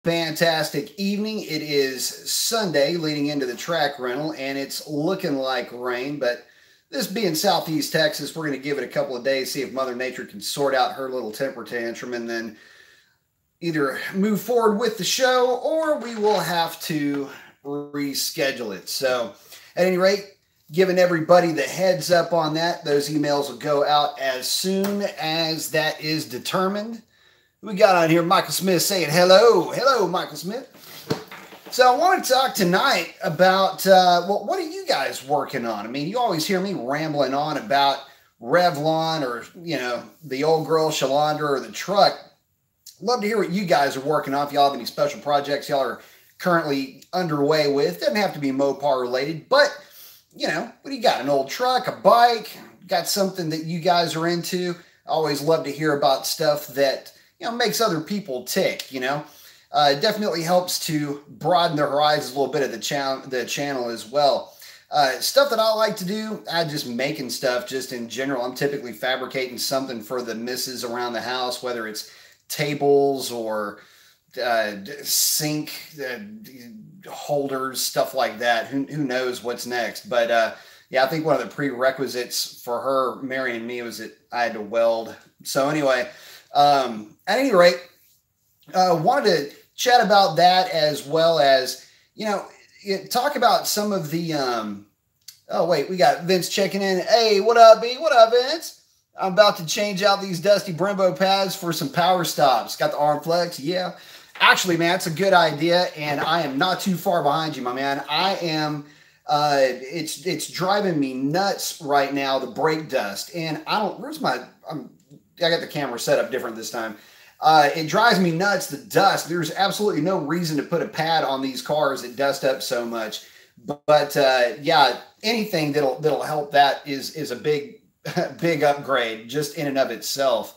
Fantastic evening. It is Sunday leading into the track rental, and it's looking like rain. But this being Southeast Texas, we're going to give it a couple of days, see if Mother Nature can sort out her little temper tantrum, and then either move forward with the show or we will have to reschedule it. So, at any rate, giving everybody the heads up on that, those emails will go out as soon as that is determined. We got on here Michael Smith saying hello. Hello, Michael Smith. So I want to talk tonight about, what are you guys working on? I mean, you always hear me rambling on about Revlon or, the old girl Shalandra or the truck. Love to hear what you guys are working on. If y'all have any special projects y'all are currently underway with. Doesn't have to be Mopar related, but, what do you got? An old truck, a bike, got something that you guys are into? I always love to hear about stuff that makes other people tick, It definitely helps to broaden the horizons a little bit of the channel as well. Stuff that I like to do, I just making stuff just in general. I'm typically fabricating something for the misses around the house, whether it's tables or sink holders, stuff like that. Who knows what's next? But I think one of the prerequisites for her marrying me was that I had to weld. So anyway, at any rate, wanted to chat about that as well as, talk about some of the, oh wait, we got Vince checking in. Hey, what up, B? What up, Vince? I'm about to change out these dusty Brembo pads for some power stops. Got the arm flex. Yeah. Actually, man, it's a good idea. And I am not too far behind you, my man. I am, it's driving me nuts right now, the brake dust. And I got the camera set up different this time. It drives me nuts, the dust. There's absolutely no reason to put a pad on these cars that dust up so much. But anything that'll help that is a big upgrade just in and of itself.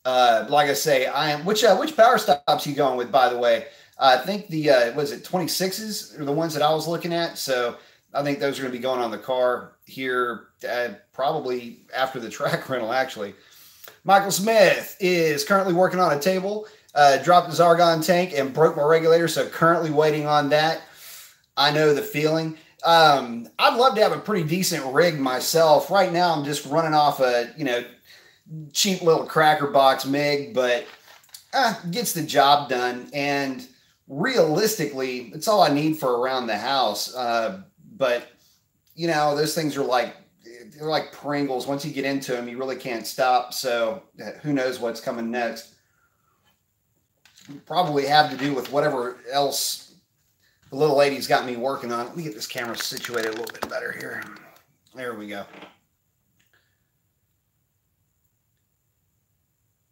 Like I say, which power stops you going with, by the way? I think the was it 26s are the ones that I was looking at. So I think those are going to be going on the car here probably after the track rental, actually. Michael Smith is currently working on a table, dropped his argon tank and broke my regulator, so currently waiting on that. I know the feeling. I'd love to have a pretty decent rig myself. Right now, I'm just running off a, cheap little cracker box MIG, but gets the job done. And realistically, it's all I need for around the house. But, those things are they're like Pringles. Once you get into them, you really can't stop. So who knows what's coming next. Probably have to do with whatever else the little lady's got me working on. Let me get this camera situated a little bit better here. There we go.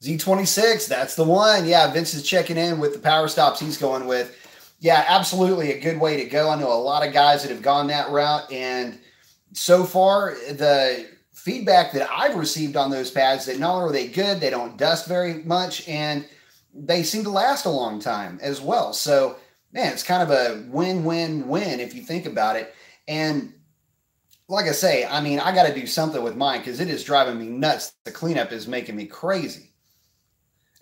Z26, that's the one. Yeah, Vince is checking in with the power stops he's going with. Yeah, absolutely a good way to go. I know a lot of guys that have gone that route, and so far, the feedback that I've received on those pads, that not only are they good, they don't dust very much, and they seem to last a long time as well. So, man, it's kind of a win-win-win if you think about it. And like I say, I mean, I got to do something with mine because it is driving me nuts. The cleanup is making me crazy.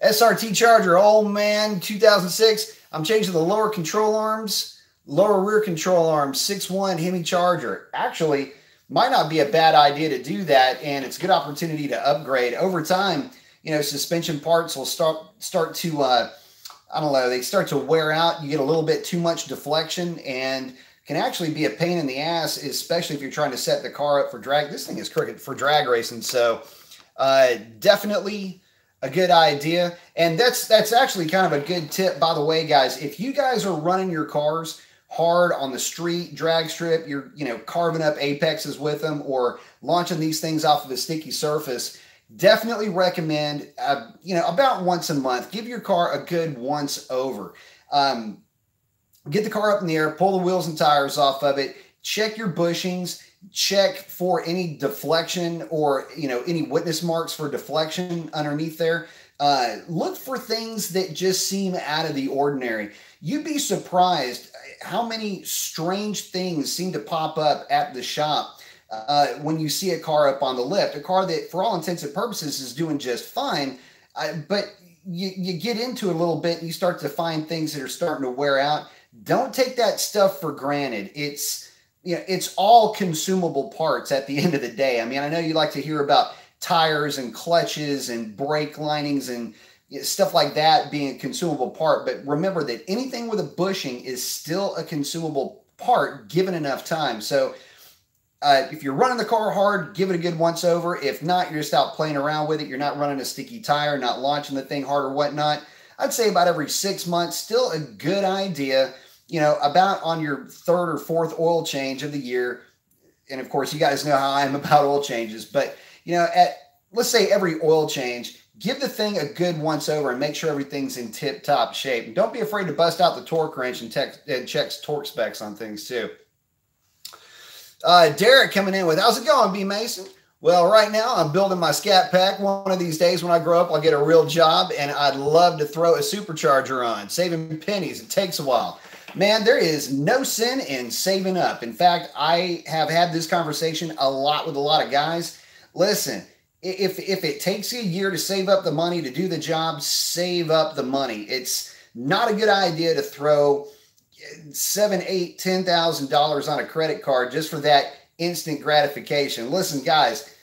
SRT Charger, old man, 2006. I'm changing the lower control arms, lower rear control arms, 6.1 Hemi Charger. Actually, might not be a bad idea to do that, and it's a good opportunity to upgrade. Over time, suspension parts will start to, I don't know, they start to wear out. You get a little bit too much deflection, and can actually be a pain in the ass, especially if you're trying to set the car up for drag. This thing is crooked for drag racing, so definitely a good idea. And that's actually kind of a good tip, by the way, guys. If you guys are running your cars hard on the street, drag strip, you're carving up apexes with them or launching these things off of a sticky surface, definitely recommend about once a month, give your car a good once over. Get the car up in the air, pull the wheels and tires off of it, check your bushings, check for any deflection or, any witness marks for deflection underneath there. Look for things that just seem out of the ordinary. You'd be surprised how many strange things seem to pop up at the shop when you see a car up on the lift. A car that, for all intents and purposes, is doing just fine, but you get into it a little bit and you start to find things that are starting to wear out. Don't take that stuff for granted. It's all consumable parts at the end of the day. I mean, I know you like to hear about tires and clutches and brake linings and stuff like that being a consumable part, but remember that anything with a bushing is still a consumable part given enough time. So if you're running the car hard, give it a good once over. If not, you're just out playing around with it. You're not running a sticky tire, not launching the thing hard or whatnot. I'd say about every 6 months, still a good idea, about on your third or fourth oil change of the year. And of course, you guys know how I am about oil changes, but let's say every oil change, give the thing a good once over and make sure everything's in tip top shape. And don't be afraid to bust out the torque wrench and check torque specs on things too. Derek coming in with, how's it going, B Mason? Well, right now I'm building my Scat Pack. One of these days when I grow up, I'll get a real job, and I'd love to throw a supercharger on. Saving pennies, it takes a while. Man, there is no sin in saving up. In fact, I have had this conversation a lot with a lot of guys. Listen, if it takes you a year to save up the money to do the job, save up the money. It's not a good idea to throw $7,000, $8,000, $10,000 on a credit card just for that instant gratification. Listen, guys,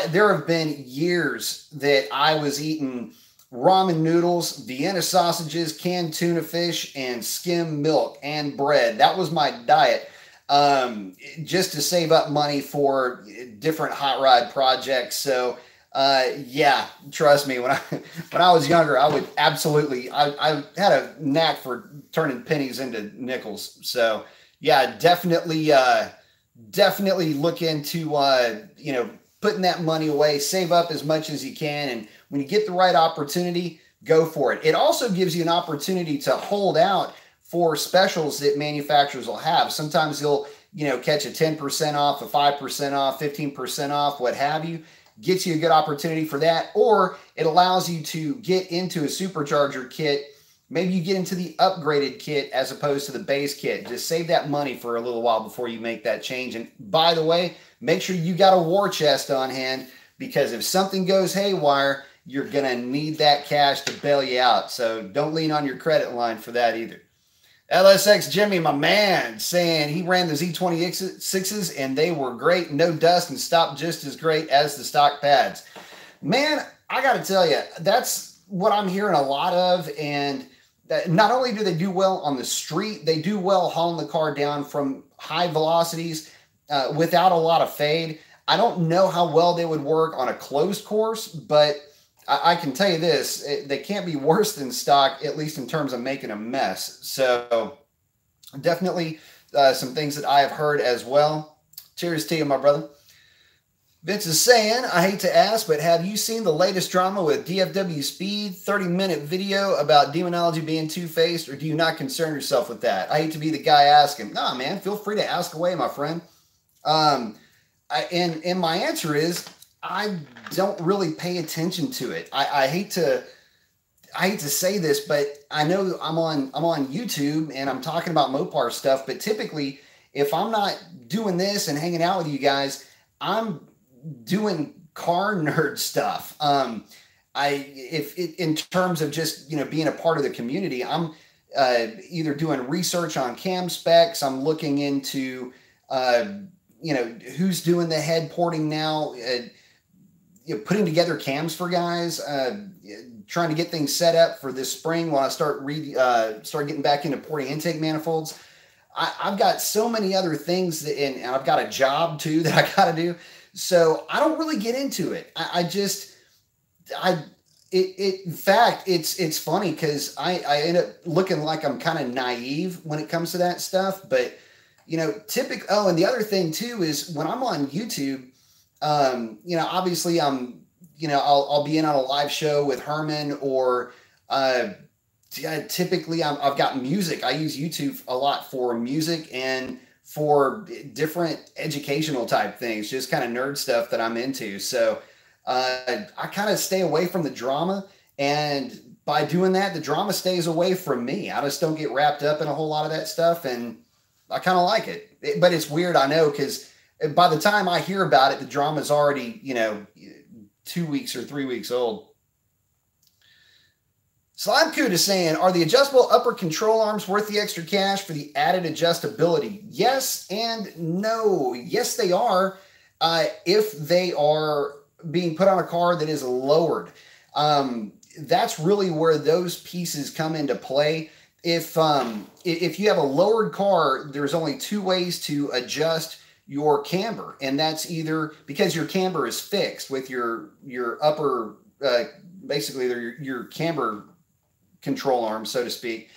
there have been years that I was eating ramen noodles, Vienna sausages, canned tuna fish, and skim milk and bread. That was my diet, just to save up money for different hot rod projects. So yeah, trust me, when I was younger, I would absolutely, I had a knack for turning pennies into nickels. So yeah, definitely look into, putting that money away, save up as much as you can. And when you get the right opportunity, go for it. It also gives you an opportunity to hold out for specials that manufacturers will have. Sometimes they'll, catch a 10% off, a 5% off, 15% off, what have you. Gets you a good opportunity for that. Or it allows you to get into a supercharger kit. Maybe you get into the upgraded kit as opposed to the base kit. Just save that money for a little while before you make that change. And by the way, make sure you got a war chest on hand, because if something goes haywire, you're going to need that cash to bail you out. So don't lean on your credit line for that either. LSX Jimmy, my man, saying he ran the Z26s and they were great. No dust and stopped just as great as the stock pads. Man, I got to tell you, that's what I'm hearing a lot of. And not only do they do well on the street, they do well hauling the car down from high velocities without a lot of fade. I don't know how well they would work on a closed course, but I can tell you this, they can't be worse than stock, at least in terms of making a mess. So definitely some things that I have heard as well. Cheers to you, my brother. Vince is saying, I hate to ask, but have you seen the latest drama with DFW Speed? 30-minute video about demonology being two-faced, or do you not concern yourself with that? I hate to be the guy asking. Nah, man, feel free to ask away, my friend. And my answer is, I don't really pay attention to it. I hate to say this, but I know I'm on YouTube and I'm talking about Mopar stuff, but typically if I'm not doing this and hanging out with you guys, I'm doing car nerd stuff. In terms of just, being a part of the community, I'm either doing research on cam specs, I'm looking into who's doing the head porting now, putting together cams for guys, trying to get things set up for this spring when I start getting back into porting intake manifolds. I've got so many other things and I've got a job too that I got to do. So I don't really get into it. In fact, it's funny because I end up looking like I'm kind of naive when it comes to that stuff. But, and the other thing too is when I'm on YouTube, obviously I'll be in on a live show with Herman, or typically I've got music. I use YouTube a lot for music and for different educational type things, just kind of nerd stuff that I'm into. So I kind of stay away from the drama, and by doing that, the drama stays away from me. I just don't get wrapped up in a whole lot of that stuff, and I kind of like it. But it's weird, I know, because by the time I hear about it, the drama's already, 2 weeks or 3 weeks old. Slime Coot is saying, are the adjustable upper control arms worth the extra cash for the added adjustability? Yes and no. Yes, they are. If they are being put on a car that is lowered. That's really where those pieces come into play. If you have a lowered car, there's only two ways to adjust your camber, and that's either because your camber is fixed with your upper, basically your camber control arm, so to speak.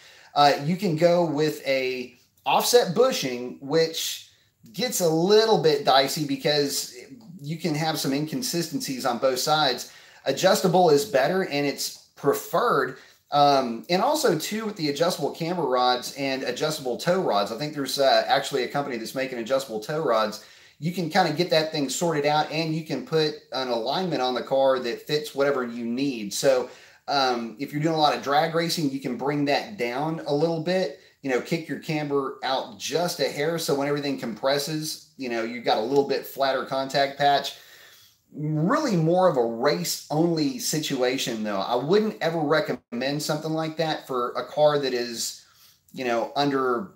You can go with a offset bushing, which gets a little bit dicey because you can have some inconsistencies on both sides. Adjustable is better and it's preferred. And also too, with the adjustable camber rods and adjustable tow rods, I think there's actually a company that's making adjustable tow rods. You can kind of get that thing sorted out and you can put an alignment on the car that fits whatever you need. So if you're doing a lot of drag racing, you can bring that down a little bit, kick your camber out just a hair. So when everything compresses, you've got a little bit flatter contact patch. Really more of a race only situation though. I wouldn't ever recommend something like that for a car that is, under,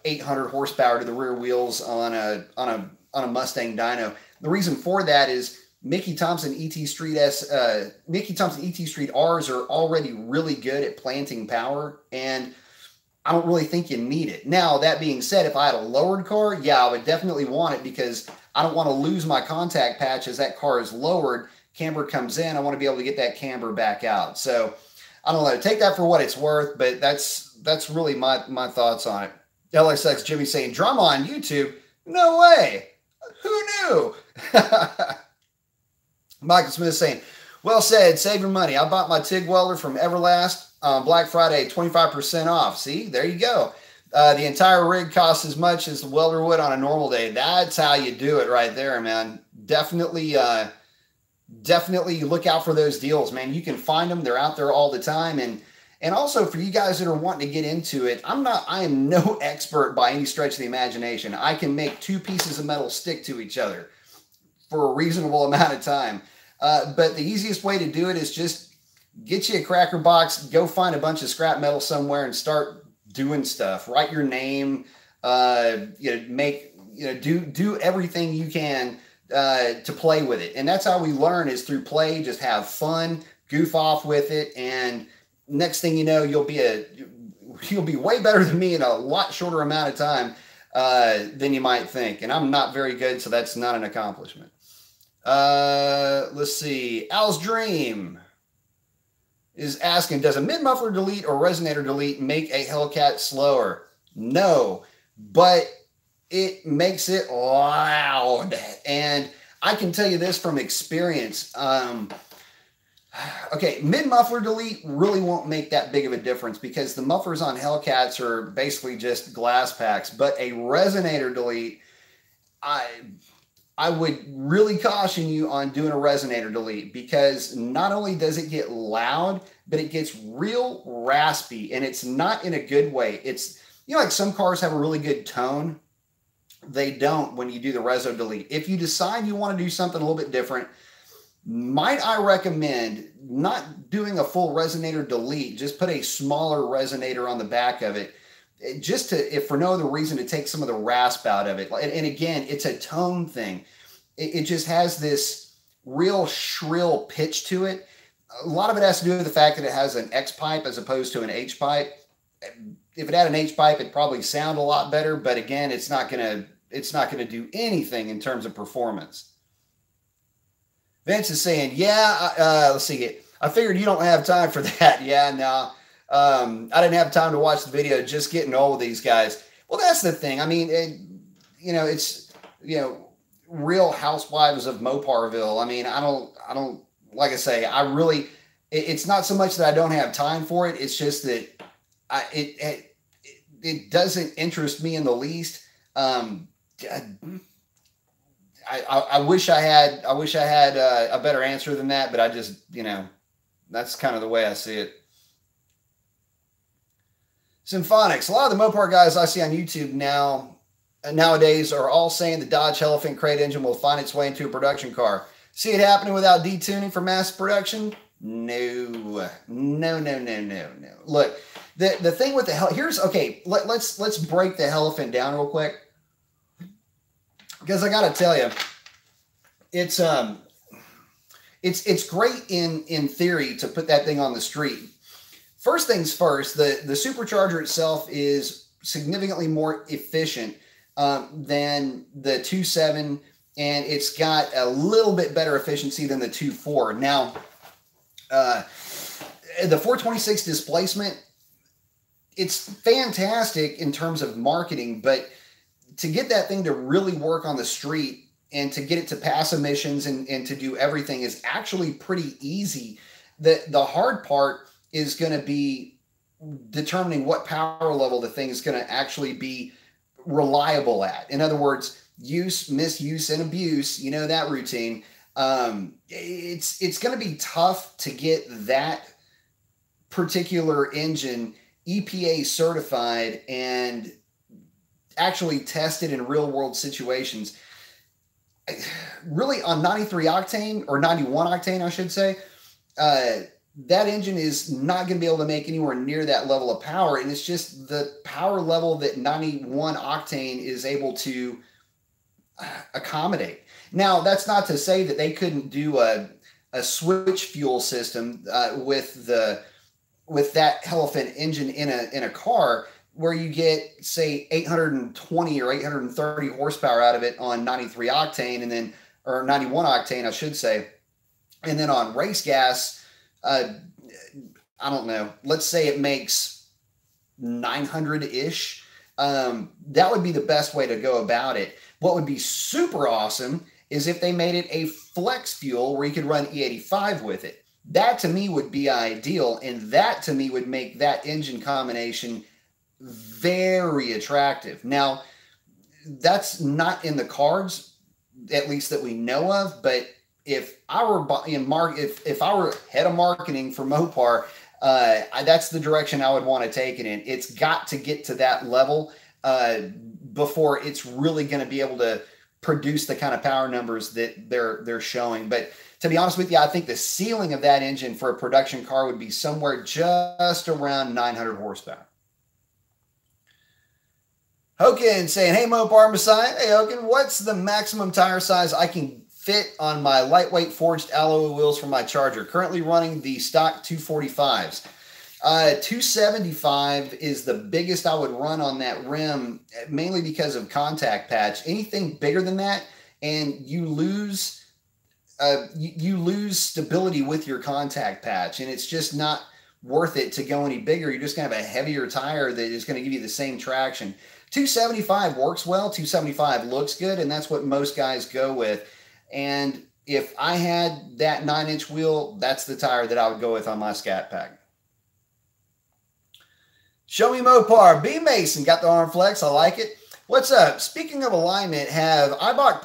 800 horsepower to the rear wheels on a Mustang dyno. The reason for that is Mickey Thompson ET Street R's are already really good at planting power, and I don't really think you need it. Now, that being said, if I had a lowered car, yeah, I would definitely want it because I don't want to lose my contact patch as that car is lowered. Camber comes in, I want to be able to get that camber back out. So I don't know, take that for what it's worth, but that's really my thoughts on it. LXX Jimmy saying, drama on YouTube? No way. Who knew? Michael Smith saying, well said, save your money. I bought my TIG welder from Everlast on Black Friday, 25% off. See, there you go. The entire rig costs as much as the welder would on a normal day. That's how you do it right there, man. Definitely look out for those deals, man. You can find them. They're out there all the time. And also for you guys that are wanting to get into it, I am no expert by any stretch of the imagination. I can make two pieces of metal stick to each other for a reasonable amount of time. But the easiest way to do it is just get you a cracker box, go find a bunch of scrap metal somewhere and start doing stuff. Write your name, do everything you can to play with it. And that's how we learn, is through play. Just have fun, goof off with it, and next thing you know, you'll be way better than me in a lot shorter amount of time than you might think. And I'm not very good, so that's not an accomplishment. Let's see. Al's Dream is asking, does a mid-muffler delete or resonator delete make a Hellcat slower? No, but it makes it loud. And I can tell you this from experience. Okay, mid-muffler delete really won't make that big of a difference because the mufflers on Hellcats are basically just glass packs. But a resonator delete, I would really caution you on doing a resonator delete, because not only does it get loud, but it gets real raspy, and it's not in a good way. It's, like some cars have a really good tone. They don't when you do the reso delete. If you decide you want to do something a little bit different, might I recommend not doing a full resonator delete, just put a smaller resonator on the back of it, just to, if for no other reason, to take some of the rasp out of it. And again, it's a tone thing. It just has this real shrill pitch to it. A lot of it has to do with the fact that it has an X pipe as opposed to an H pipe. If it had an H pipe, it'd probably sound a lot better, but again, it's not gonna do anything in terms of performance. Vince is saying, yeah, let's see. I figured you don't have time for that. Yeah, no. I didn't have time to watch the video, just getting old with these guys. Well, that's the thing. I mean, it's Real Housewives of Moparville. I mean, I don't, like I say, it's not so much that I don't have time for it. It's just that it doesn't interest me in the least. I wish I had a better answer than that, but I just, that's kind of the way I see it. Symphonics. A lot of the Mopar guys I see on YouTube nowadays are all saying the Dodge Elephant crate engine will find its way into a production car. See it happening without detuning for mass production? No, no, no, no, no, no. Look, the thing with the here's okay. Let's break the elephant down real quick, because I got to tell you, it's great in theory to put that thing on the street. First things first, the supercharger itself is significantly more efficient than the 2.7, and it's got a little bit better efficiency than the 2.4. Now, the 426 displacement, it's fantastic in terms of marketing, but to get that thing to really work on the street and to get it to pass emissions and to do everything is actually pretty easy. The hard part is going to be determining what power level the thing is going to actually be reliable at. In other words, use, misuse, and abuse, you know that routine. It's going to be tough to get that particular engine EPA certified and actually tested in real world situations. Really, on 93 octane or 91 octane, I should say, that engine is not going to be able to make anywhere near that level of power. And it's just the power level that 91 octane is able to accommodate. Now, that's not to say that they couldn't do a switch fuel system with that elephant engine in a car where you get, say, 820 or 830 horsepower out of it on 93 octane, and then, or 91 octane, I should say. And then on race gas, I don't know, let's say it makes 900-ish. That would be the best way to go about it. What would be super awesome is if they made it a flex fuel where you could run E85 with it. That to me would be ideal, and that to me would make that engine combination very attractive. Now, that's not in the cards, at least that we know of, but if I were if I were head of marketing for Mopar, that's the direction I would want to take it in. It's got to get to that level before it's really going to be able to produce the kind of power numbers that they're showing. But to be honest with you, I think the ceiling of that engine for a production car would be somewhere just around 900 horsepower. Hogan saying, hey, Mopar Messiah. Hey, Hogan, what's the maximum tire size I can fit on my lightweight forged alloy wheels for my Charger? Currently running the stock 245s. 275 is the biggest I would run on that rim, mainly because of contact patch. Anything bigger than that, and you lose stability with your contact patch, and it's just not worth it to go any bigger. You're just going to have a heavier tire that is going to give you the same traction. 275 works well. 275 looks good, and that's what most guys go with. And if I had that 9-inch wheel, that's the tire that I would go with on my Scat Pack. Show me Mopar. B Mason got the arm flex. I like it. What's up? Speaking of alignment, have Ibach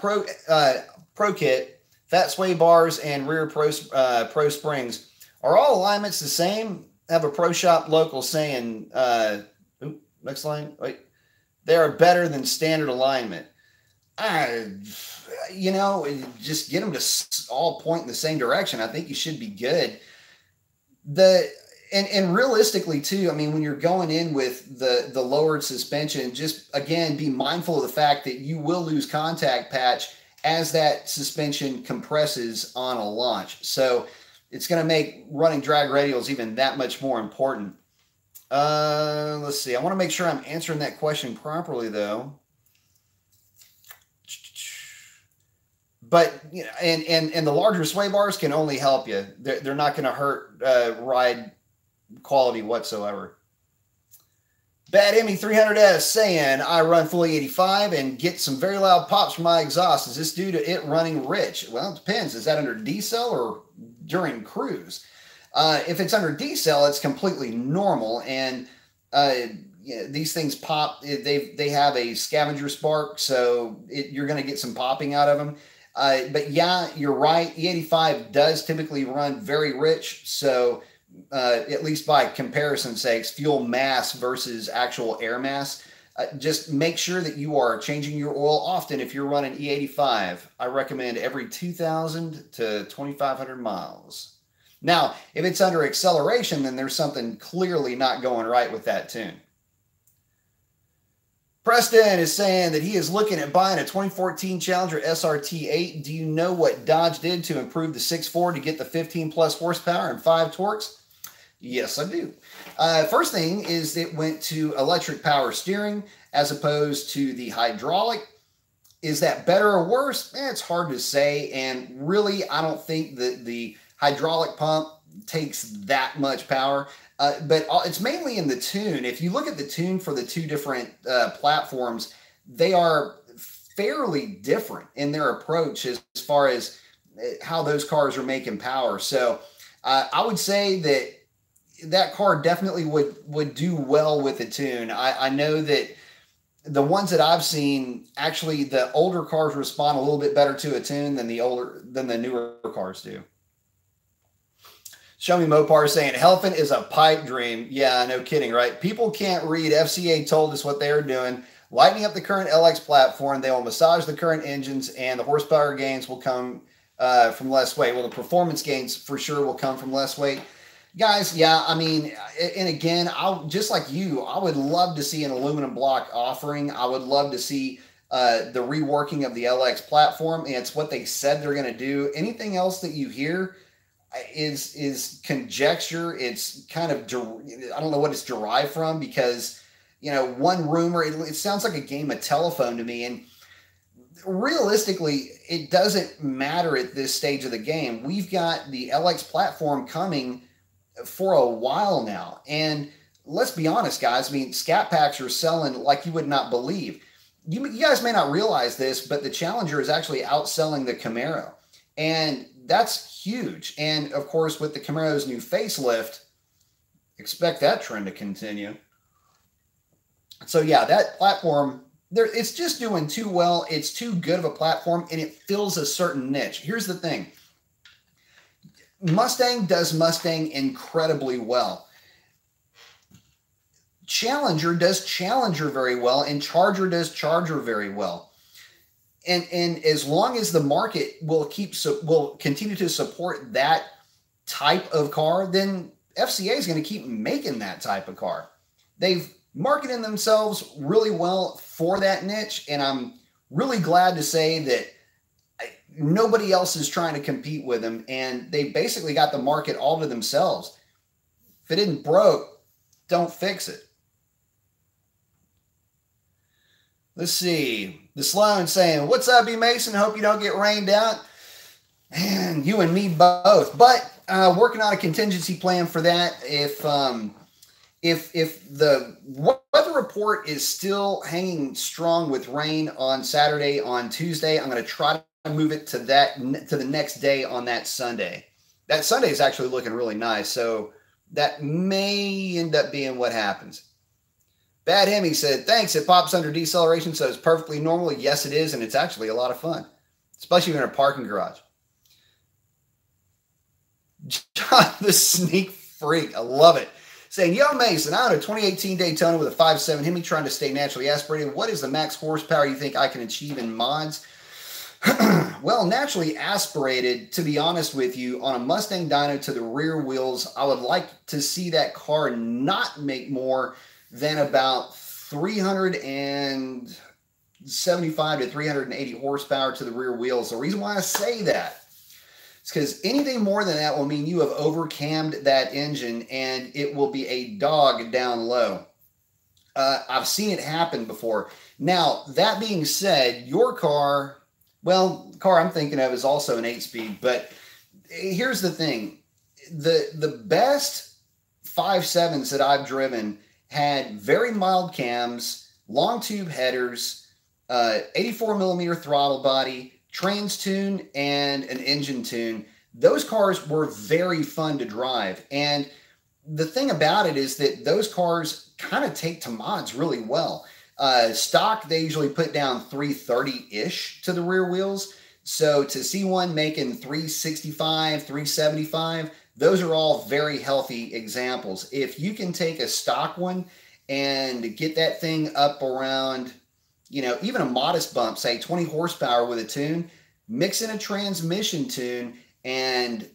Pro Kit, fat sway bars, and rear pro springs. Are all alignments the same? Have a pro shop local saying, next line, wait, they are better than standard alignment. You know, just get them to all point in the same direction. I think you should be good. And realistically too, I mean, when you're going in with the lowered suspension, just again, be mindful of the fact that you will lose contact patch as that suspension compresses on a launch. So it's going to make running drag radials even that much more important. Let's see. I want to make sure I'm answering that question properly though. But you know, and the larger sway bars can only help you. They're not going to hurt ride quality whatsoever. Bad Emmy 300S saying, I run fully 85 and get some very loud pops from my exhaust. Is this due to it running rich? Well, it depends. Is that under decel or during cruise? If it's under decel, it's completely normal. And these things pop. They have a scavenger spark, so you're going to get some popping out of them. But yeah, you're right. E85 does typically run very rich. So at least by comparison sakes, fuel mass versus actual air mass, just make sure that you are changing your oil often. If you're running E85, I recommend every 2,000 to 2,500 miles. Now, if it's under acceleration, then there's something clearly not going right with that tune. Preston is saying that he is looking at buying a 2014 Challenger SRT8. Do you know what Dodge did to improve the 6.4 to get the 15 plus horsepower and 5 torques? Yes, I do. First thing is it went to electric power steering as opposed to the hydraulic. Is that better or worse? It's hard to say. And really, I don't think that the hydraulic pump takes that much power. But it's mainly in the tune. If you look at the tune for the two different platforms, they are fairly different in their approach as far as how those cars are making power. So I would say that that car definitely would do well with the tune. I know that the ones that I've seen, actually the older cars respond a little bit better to a tune than the newer cars do. Show Me Mopar saying, Helfin is a pipe dream. Yeah, no kidding, right? People can't read. FCA told us what they are doing. Lightening up the current LX platform. They will massage the current engines, and the horsepower gains will come from less weight. Well, the performance gains for sure will come from less weight. Guys, yeah, I mean, and again, just like you, I would love to see an aluminum block offering. I would love to see the reworking of the LX platform. And it's what they said they're going to do. Anything else that you hear is conjecture. It's kind of, I don't know what it's derived from, because, you know, one rumor, it sounds like a game of telephone to me. And realistically, it doesn't matter at this stage of the game. We've got the LX platform coming for a while now. And let's be honest, guys. I mean, scat packs are selling like you would not believe. You guys may not realize this, but the Challenger is actually outselling the Camaro. And that's huge. And of course, with the Camaro's new facelift, expect that trend to continue. So yeah, that platform, it's just doing too well. It's too good of a platform, and it fills a certain niche. Here's the thing. Mustang does Mustang incredibly well. Challenger does Challenger very well, and Charger does Charger very well. And as long as the market will continue to support that type of car, then FCA is going to keep making that type of car. They've marketed themselves really well for that niche, and I'm really glad to say that nobody else is trying to compete with them, and they basically got the market all to themselves. If it isn't broke, don't fix it. Let's see. The Sloan saying, what's up, E. Mason? Hope you don't get rained out. Man, you and me both. But working on a contingency plan for that. If the weather report is still hanging strong with rain on Saturday, on Tuesday, I'm going to try to move it to the next day on that Sunday. That Sunday is actually looking really nice, so that may end up being what happens. Bad Hemi said, thanks, it pops under deceleration, so it's perfectly normal. Yes, it is, and it's actually a lot of fun, especially in a parking garage. John the Sneak Freak, I love it. Saying, yo, Mason, I own a 2018 Daytona with a 5.7 Hemi trying to stay naturally aspirated. What is the max horsepower you think I can achieve in mods? Well, naturally aspirated, to be honest with you, on a Mustang dyno to the rear wheels, I would like to see that car not make more than about 375 to 380 horsepower to the rear wheels. The reason why I say that is because anything more than that will mean you have overcammed that engine, and it will be a dog down low. I've seen it happen before. Now, that being said, your car... Well, the car I'm thinking of is also an 8-speed, but here's the thing. The best 5.7s that I've driven had very mild cams, long tube headers, 84 millimeter throttle body, trans tune, and an engine tune. Those cars were very fun to drive. And the thing about it is that those cars kind of take to mods really well. Stock, they usually put down 330-ish to the rear wheels. So to see one making 365, 375, those are all very healthy examples. If you can take a stock one and get that thing up around, you know, even a modest bump, say 20 horsepower with a tune, mix in a transmission tune, and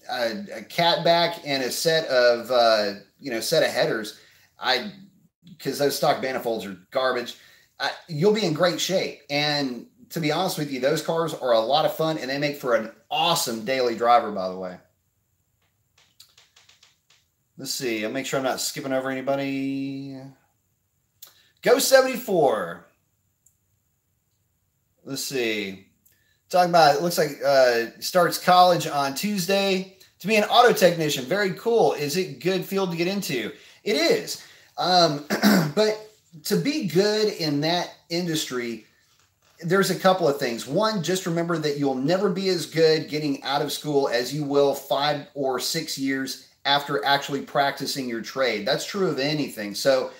a cat back and a set of set of headers, because those stock manifolds are garbage, you'll be in great shape. And to be honest with you, those cars are a lot of fun, and they make for an awesome daily driver, by the way. Let's see. I'll make sure I'm not skipping over anybody. Go 74. Let's see. Talking about, it looks like starts college on Tuesday to be an auto technician. Very cool. Is it good field to get into? It is. But to be good in that industry, there's a couple of things. One, just remember that you'll never be as good getting out of school as you will 5 or 6 years after actually practicing your trade. That's true of anything. So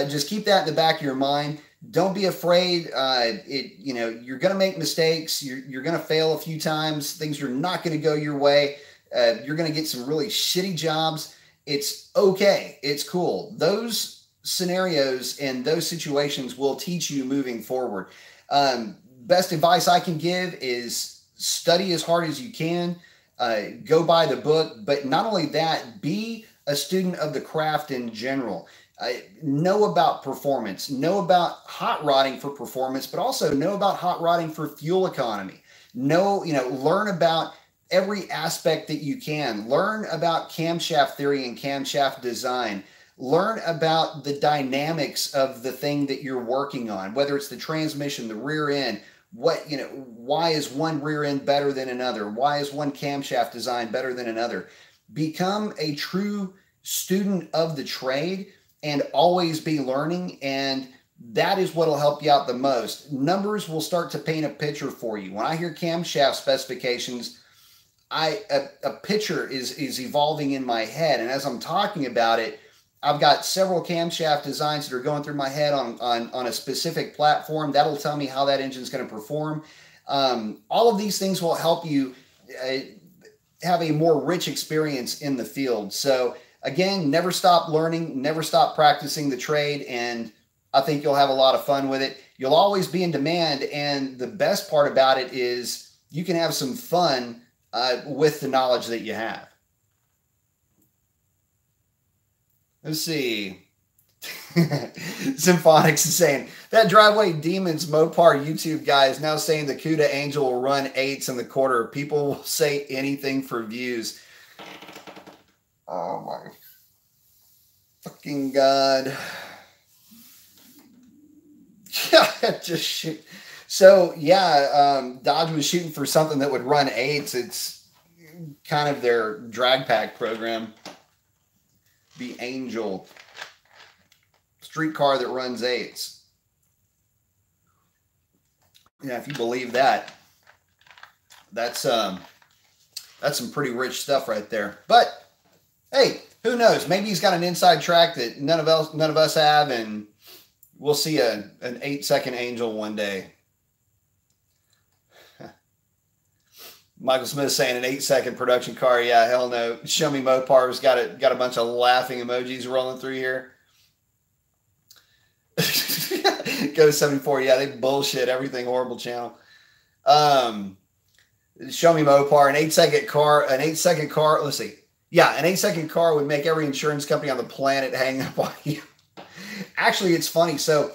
just keep that in the back of your mind. Don't be afraid. You're going to make mistakes. You're going to fail a few times. Things are not going to go your way. You're going to get some really shitty jobs. It's okay. It's cool. Those scenarios and those situations will teach you moving forward. Best advice I can give is study as hard as you can. Go by the book. But not only that, be a student of the craft in general. Know about performance, know about hot rodding for performance, but also know about hot rodding for fuel economy. Learn about every aspect that you can. Learn about camshaft theory and camshaft design. Learn about the dynamics of the thing that you're working on, whether it's the transmission, the rear end. Why is one rear end better than another? Why is one camshaft design better than another? Become a true student of the trade and always be learning, and that is what will help you out the most. Numbers will start to paint a picture for you. When I hear camshaft specifications, a picture is evolving in my head, and as I'm talking about it, I've got several camshaft designs that are going through my head on a specific platform. That'll tell me how that engine is going to perform. All of these things will help you have a more rich experience in the field. So again, never stop learning, never stop practicing the trade, and I think you'll have a lot of fun with it. You'll always be in demand, and the best part about it is you can have some fun with the knowledge that you have. Let's see. Symphonics is saying, that Driveway Demons Mopar YouTube guy is now saying the CUDA Angel will run 8s in the quarter. People will say anything for views. Oh my fucking God. Just shoot. So yeah, Dodge was shooting for something that would run 8s. It's kind of their drag pack program. The Angel. Streetcar that runs 8s. Yeah, if you believe that, that's some pretty rich stuff right there. But hey, who knows? Maybe he's got an inside track that none of us have, and we'll see an 8-second Angel one day. Michael Smith saying an 8-second production car. Yeah, hell no. Show me Mopar's got a bunch of laughing emojis rolling through here. Go 74. Yeah, they bullshit everything. Horrible channel. Show me Mopar. An 8-second car. Let's see. Yeah, an 8-second car would make every insurance company on the planet hang up on you. Actually, it's funny. So,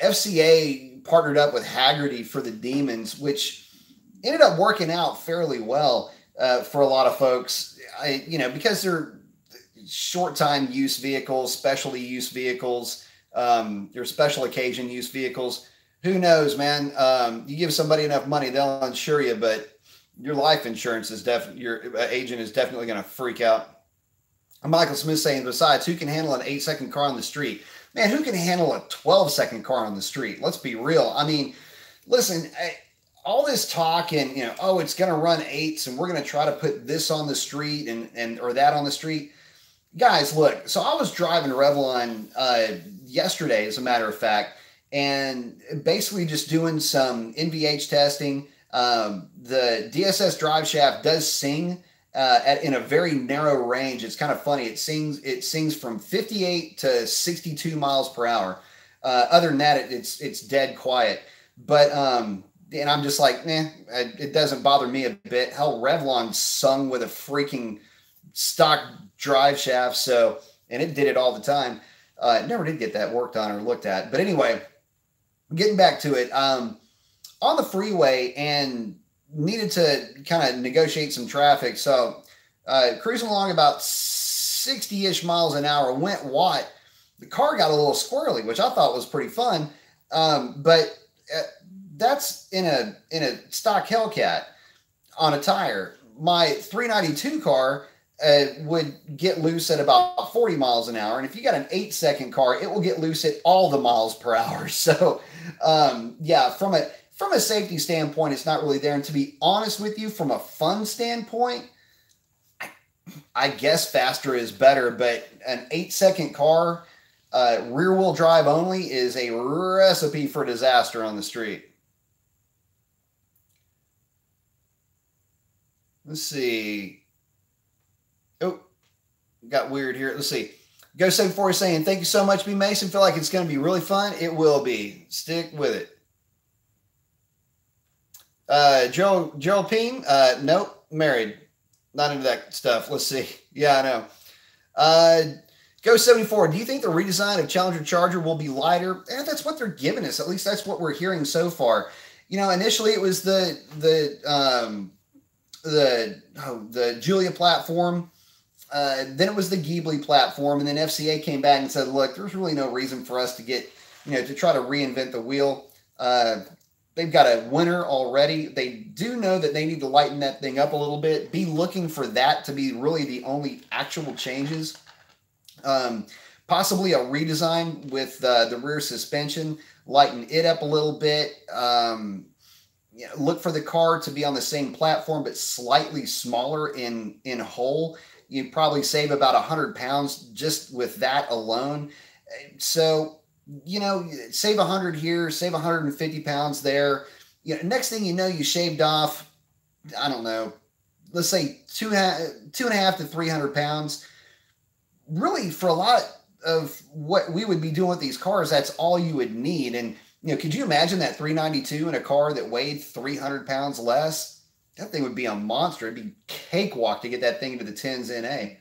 FCA partnered up with Haggerty for the Demons, which ended up working out fairly well for a lot of folks. Because they're short-time use vehicles, specialty use vehicles, they're special occasion use vehicles. Who knows, man? You give somebody enough money, they'll insure you, but your life insurance is your agent is definitely going to freak out. Michael Smith saying, besides, who can handle an 8-second car on the street? Man, who can handle a 12-second car on the street? Let's be real. I mean, listen, all this talk and, it's going to run 8s and we're going to try to put this on the street or that on the street. Guys, look, so I was driving Revlon yesterday, as a matter of fact, and basically just doing some NVH testing. The DSS drive shaft does sing in a very narrow range. It's kind of funny. It sings from 58 to 62 miles per hour. Other than that, it's dead quiet. But And I'm just like, it doesn't bother me a bit. Hell, Revlon sung with a freaking stock drive shaft. So, and it did it all the time. Never did get that worked on or looked at. But anyway, getting back to it, on the freeway and needed to kind of negotiate some traffic. So, cruising along about 60-ish miles an hour, went Watt. The car got a little squirrely, which I thought was pretty fun. But that's in a stock Hellcat on a tire. My 392 car would get loose at about 40 miles an hour. And if you got an 8-second car, it will get loose at all the miles per hour. So, yeah, from a safety standpoint, it's not really there. And to be honest with you, from a fun standpoint, I guess faster is better. But an 8-second car, rear-wheel drive only, is a recipe for disaster on the street. Let's see. Oh, got weird here. Let's see. Go74 is saying, thank you so much, B. Mason. Feel like it's going to be really fun. It will be. Stick with it. Joel Peen, nope, married. Not into that stuff. Let's see. Yeah, I know. Go74, do you think the redesign of Challenger Charger will be lighter? That's what they're giving us. At least that's what we're hearing so far. You know, initially it was the Julia platform. Then it was the Ghibli platform, and then FCA came back and said, look, there's really no reason for us to get, to try to reinvent the wheel. They've got a winner already. They do know that they need to lighten that thing up a little bit. Be looking for that to be really the only actual changes. Possibly a redesign with the rear suspension, lighten it up a little bit. Look for the car to be on the same platform, but slightly smaller in whole. You'd probably save about 100 pounds just with that alone. So, save 100 here, save 150 pounds there. Next thing you know, you shaved off, I don't know, let's say 2.5 to 300 pounds. Really, for a lot of what we would be doing with these cars, that's all you would need. And, could you imagine that 392 in a car that weighed 300 pounds less? That thing would be a monster. It'd be cakewalk to get that thing into the 10s NA.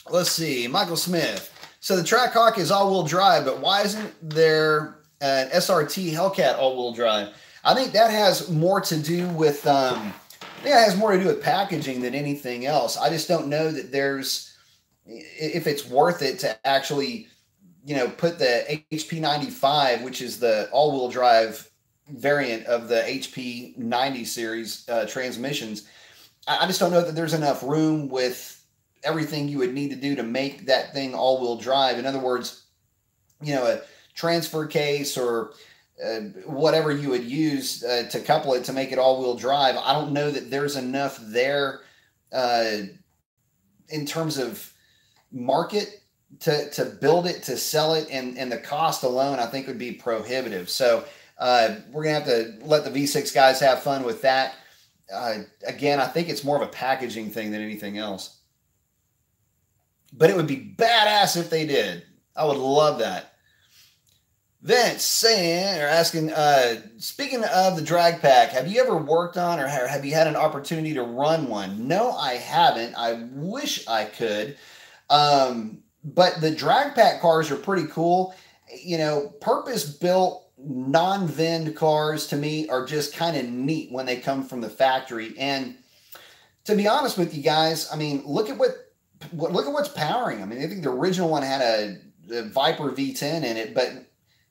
Let's see. Michael Smith. So the Trackhawk is all-wheel drive, but why isn't there an SRT Hellcat all-wheel drive? I think that has more to do with packaging than anything else. I just don't know that if it's worth it to actually, put the HP 95, which is the all-wheel drive variant of the HP 90 series transmissions. I just don't know that there's enough room with everything you would need to do to make that thing all-wheel drive. In other words, a transfer case or whatever you would use to couple it to make it all-wheel drive. I don't know that there's enough there in terms of market to build it, to sell it, and the cost alone I think would be prohibitive. So we're gonna have to let the V6 guys have fun with that. Again, I think it's more of a packaging thing than anything else. But it would be badass if they did. I would love that. Vince saying or asking, speaking of the drag pack, have you ever worked on or have you had an opportunity to run one? No, I haven't. I wish I could. But the drag pack cars are pretty cool. Purpose-built non-vend cars to me are just kind of neat when they come from the factory. And to be honest with you guys, I mean, look at what's powering. I mean, I think the original one had a Viper V10 in it, but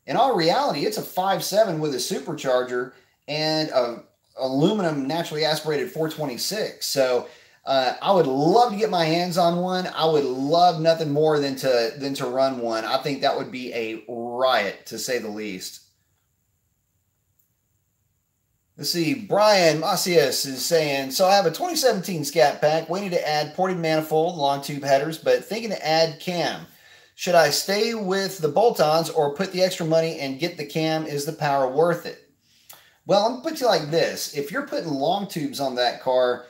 in all reality, it's a 5.7 with a supercharger and a aluminum naturally aspirated 426. So I would love to get my hands on one. I would love nothing more than to run one. I think that would be a riot, to say the least. Let's see. Brian Macias is saying, so I have a 2017 Scat Pack waiting to add ported manifold, long tube headers, but thinking to add cam. Should I stay with the bolt-ons or put the extra money and get the cam? Is the power worth it? Well, I'm going to put you like this. If you're putting long tubes on that car,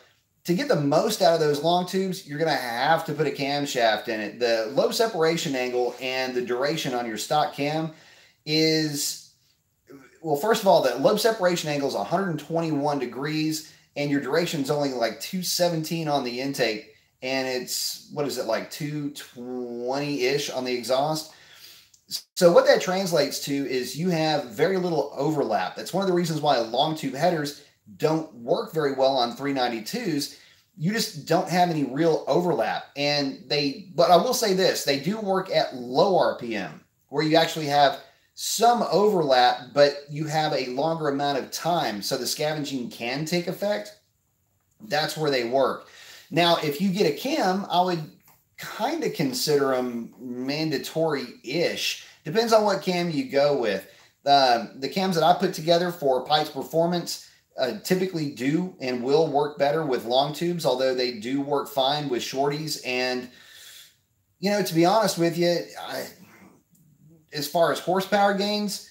to get the most out of those long tubes, you're going to have to put a camshaft in it. The low separation angle and the duration on your stock cam is, well, first of all, the low separation angle is 121 degrees and your duration is only like 217 on the intake. And it's, what is it, like 220-ish on the exhaust. So what that translates to is you have very little overlap. That's one of the reasons why long tube headers don't work very well on 392s. You just don't have any real overlap. But I will say this, they do work at low RPM where you actually have some overlap, but you have a longer amount of time. So the scavenging can take effect. That's where they work. Now, if you get a cam, I would kind of consider them mandatory-ish. Depends on what cam you go with. The cams that I put together for Pike's Performance typically do and will work better with long tubes, although they do work fine with shorties. And, you know, to be honest with you, as far as horsepower gains,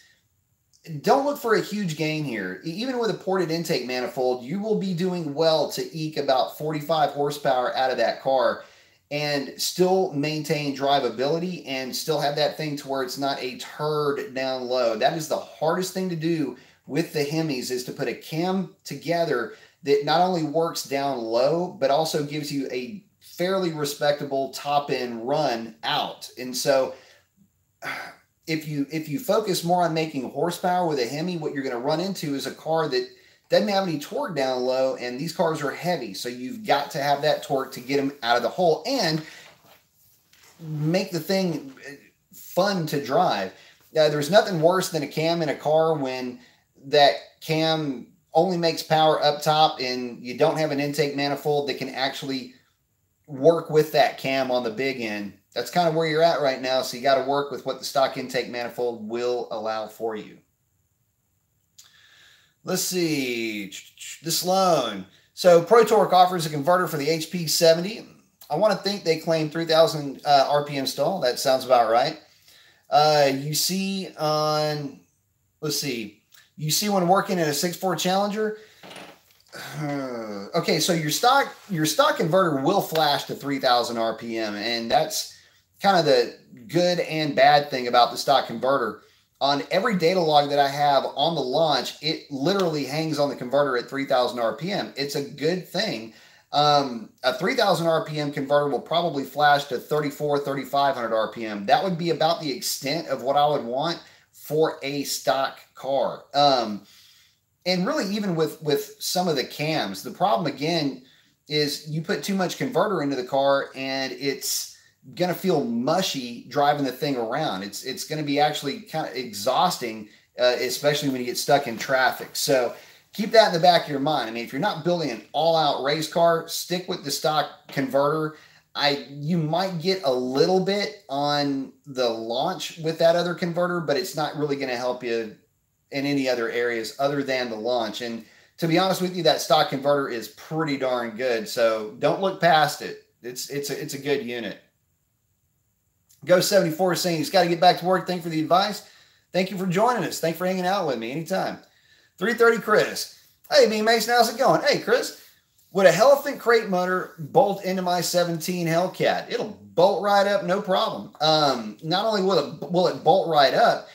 don't look for a huge gain here. Even with a ported intake manifold, you will be doing well to eke about 45 horsepower out of that car and still maintain drivability and still have that thing to where it's not a turd down low. That is the hardest thing to do with the Hemis, is to put a cam together that not only works down low, but also gives you a fairly respectable top-end run out. And so if you focus more on making horsepower with a Hemi, what you're going to run into is a car that doesn't have any torque down low, and these cars are heavy. So you've got to have that torque to get them out of the hole and make the thing fun to drive. There's nothing worse than a cam in a car when that cam only makes power up top and you don't have an intake manifold that can actually work with that cam on the big end. That's kind of where you're at right now. So you got to work with what the stock intake manifold will allow for you. Let's see. The Sloan. So Pro Torque offers a converter for the HP 70. I want to think they claim 3,000 RPM stall. That sounds about right. You see on, let's see. You see when working in a 6.4 Challenger. Okay, so your stock converter will flash to 3,000 RPM, and that's kind of the good and bad thing about the stock converter. On every data log that I have on the launch, it literally hangs on the converter at 3,000 RPM. It's a good thing. A 3,000 RPM converter will probably flash to 3,500 RPM. That would be about the extent of what I would want for a stock car. And really, even with some of the cams, the problem again is you put too much converter into the car and it's going to feel mushy driving the thing around. It's going to be actually kind of exhausting, especially when you get stuck in traffic. So keep that in the back of your mind. I mean, if you're not building an all-out race car, stick with the stock converter. You might get a little bit on the launch with that other converter, but it's not really going to help you in any other areas other than the launch. And to be honest with you, that stock converter is pretty darn good. So don't look past it. It's a good unit. Go 74 is saying he's got to get back to work. Thank you for the advice. Thank you for joining us. Thanks for hanging out with me anytime. 330 Chris. Hey, B Mason, how's it going? Hey, Chris. Would a Hellfint crate motor bolt into my 17 Hellcat? It'll bolt right up, no problem. Not only will it bolt right up,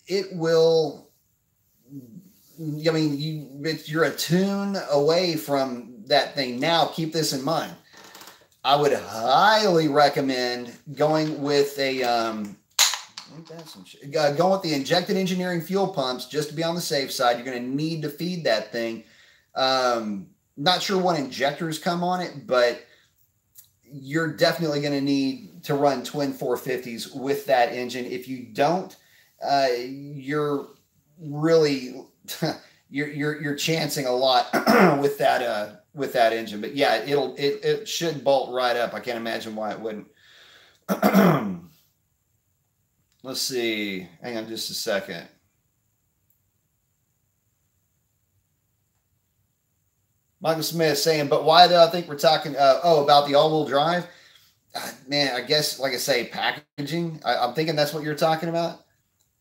it will. I mean, you're a tune away from that thing. Now, keep this in mind. I would highly recommend going with a going with the injected engineering fuel pumps just to be on the safe side. You're going to need to feed that thing. Not sure what injectors come on it, but you're definitely going to need to run twin 450s with that engine. If you don't, you're really you're chancing a lot with that engine. But yeah, it should bolt right up. I can't imagine why it wouldn't. Let's see. Hang on just a second. Michael Smith saying, but why though? I think we're talking, about the all-wheel drive. Man, I guess, like I say, packaging. I'm thinking that's what you're talking about.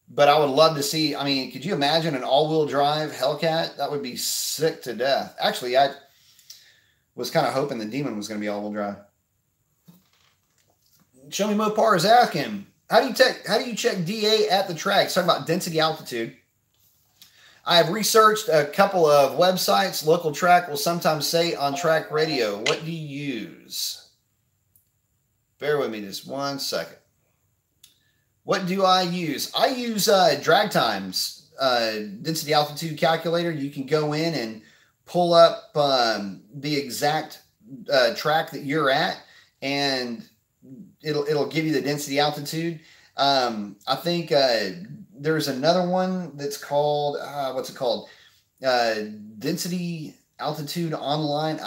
But I would love to see, I mean, could you imagine an all-wheel drive Hellcat? That would be sick to death. Actually, Was kind of hoping the Demon was going to be all-wheel drive. Show Me Mopar is asking, how do you check DA at the track? It's talking about density altitude. I have researched a couple of websites. Local track will sometimes say on track radio. What do you use? Bear with me just 1 second. What do I use? I use drag times, density altitude calculator. You can go in and pull up the exact track that you're at, and it'll give you the density altitude. I think there's another one that's called what's it called? Density altitude online.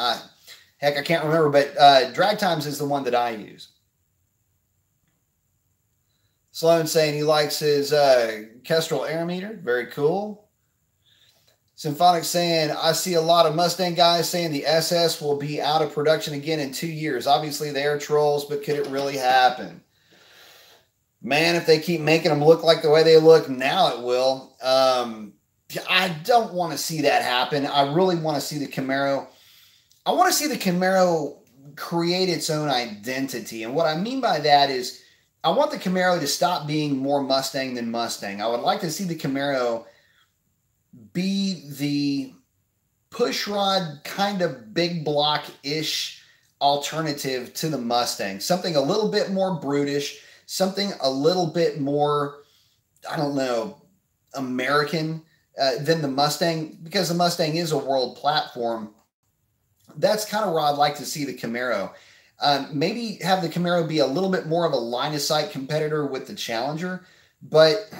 Heck, I can't remember, but drag times is the one that I use. Sloan saying he likes his Kestrel air meter. Very cool. Symphonic saying, I see a lot of Mustang guys saying the SS will be out of production again in 2 years. Obviously, they are trolls, but could it really happen? Man, if they keep making them look like the way they look now, it will. I don't want to see that happen. I really want to see the Camaro. I want to see the Camaro create its own identity. And what I mean by that is I want the Camaro to stop being more Mustang than Mustang. I would like to see the Camaro be the pushrod kind of big block-ish alternative to the Mustang. Something a little bit more brutish, something a little bit more, I don't know, American than the Mustang, because the Mustang is a world platform. That's kind of where I'd like to see the Camaro. Maybe have the Camaro be a little bit more of a line-of-sight competitor with the Challenger. But,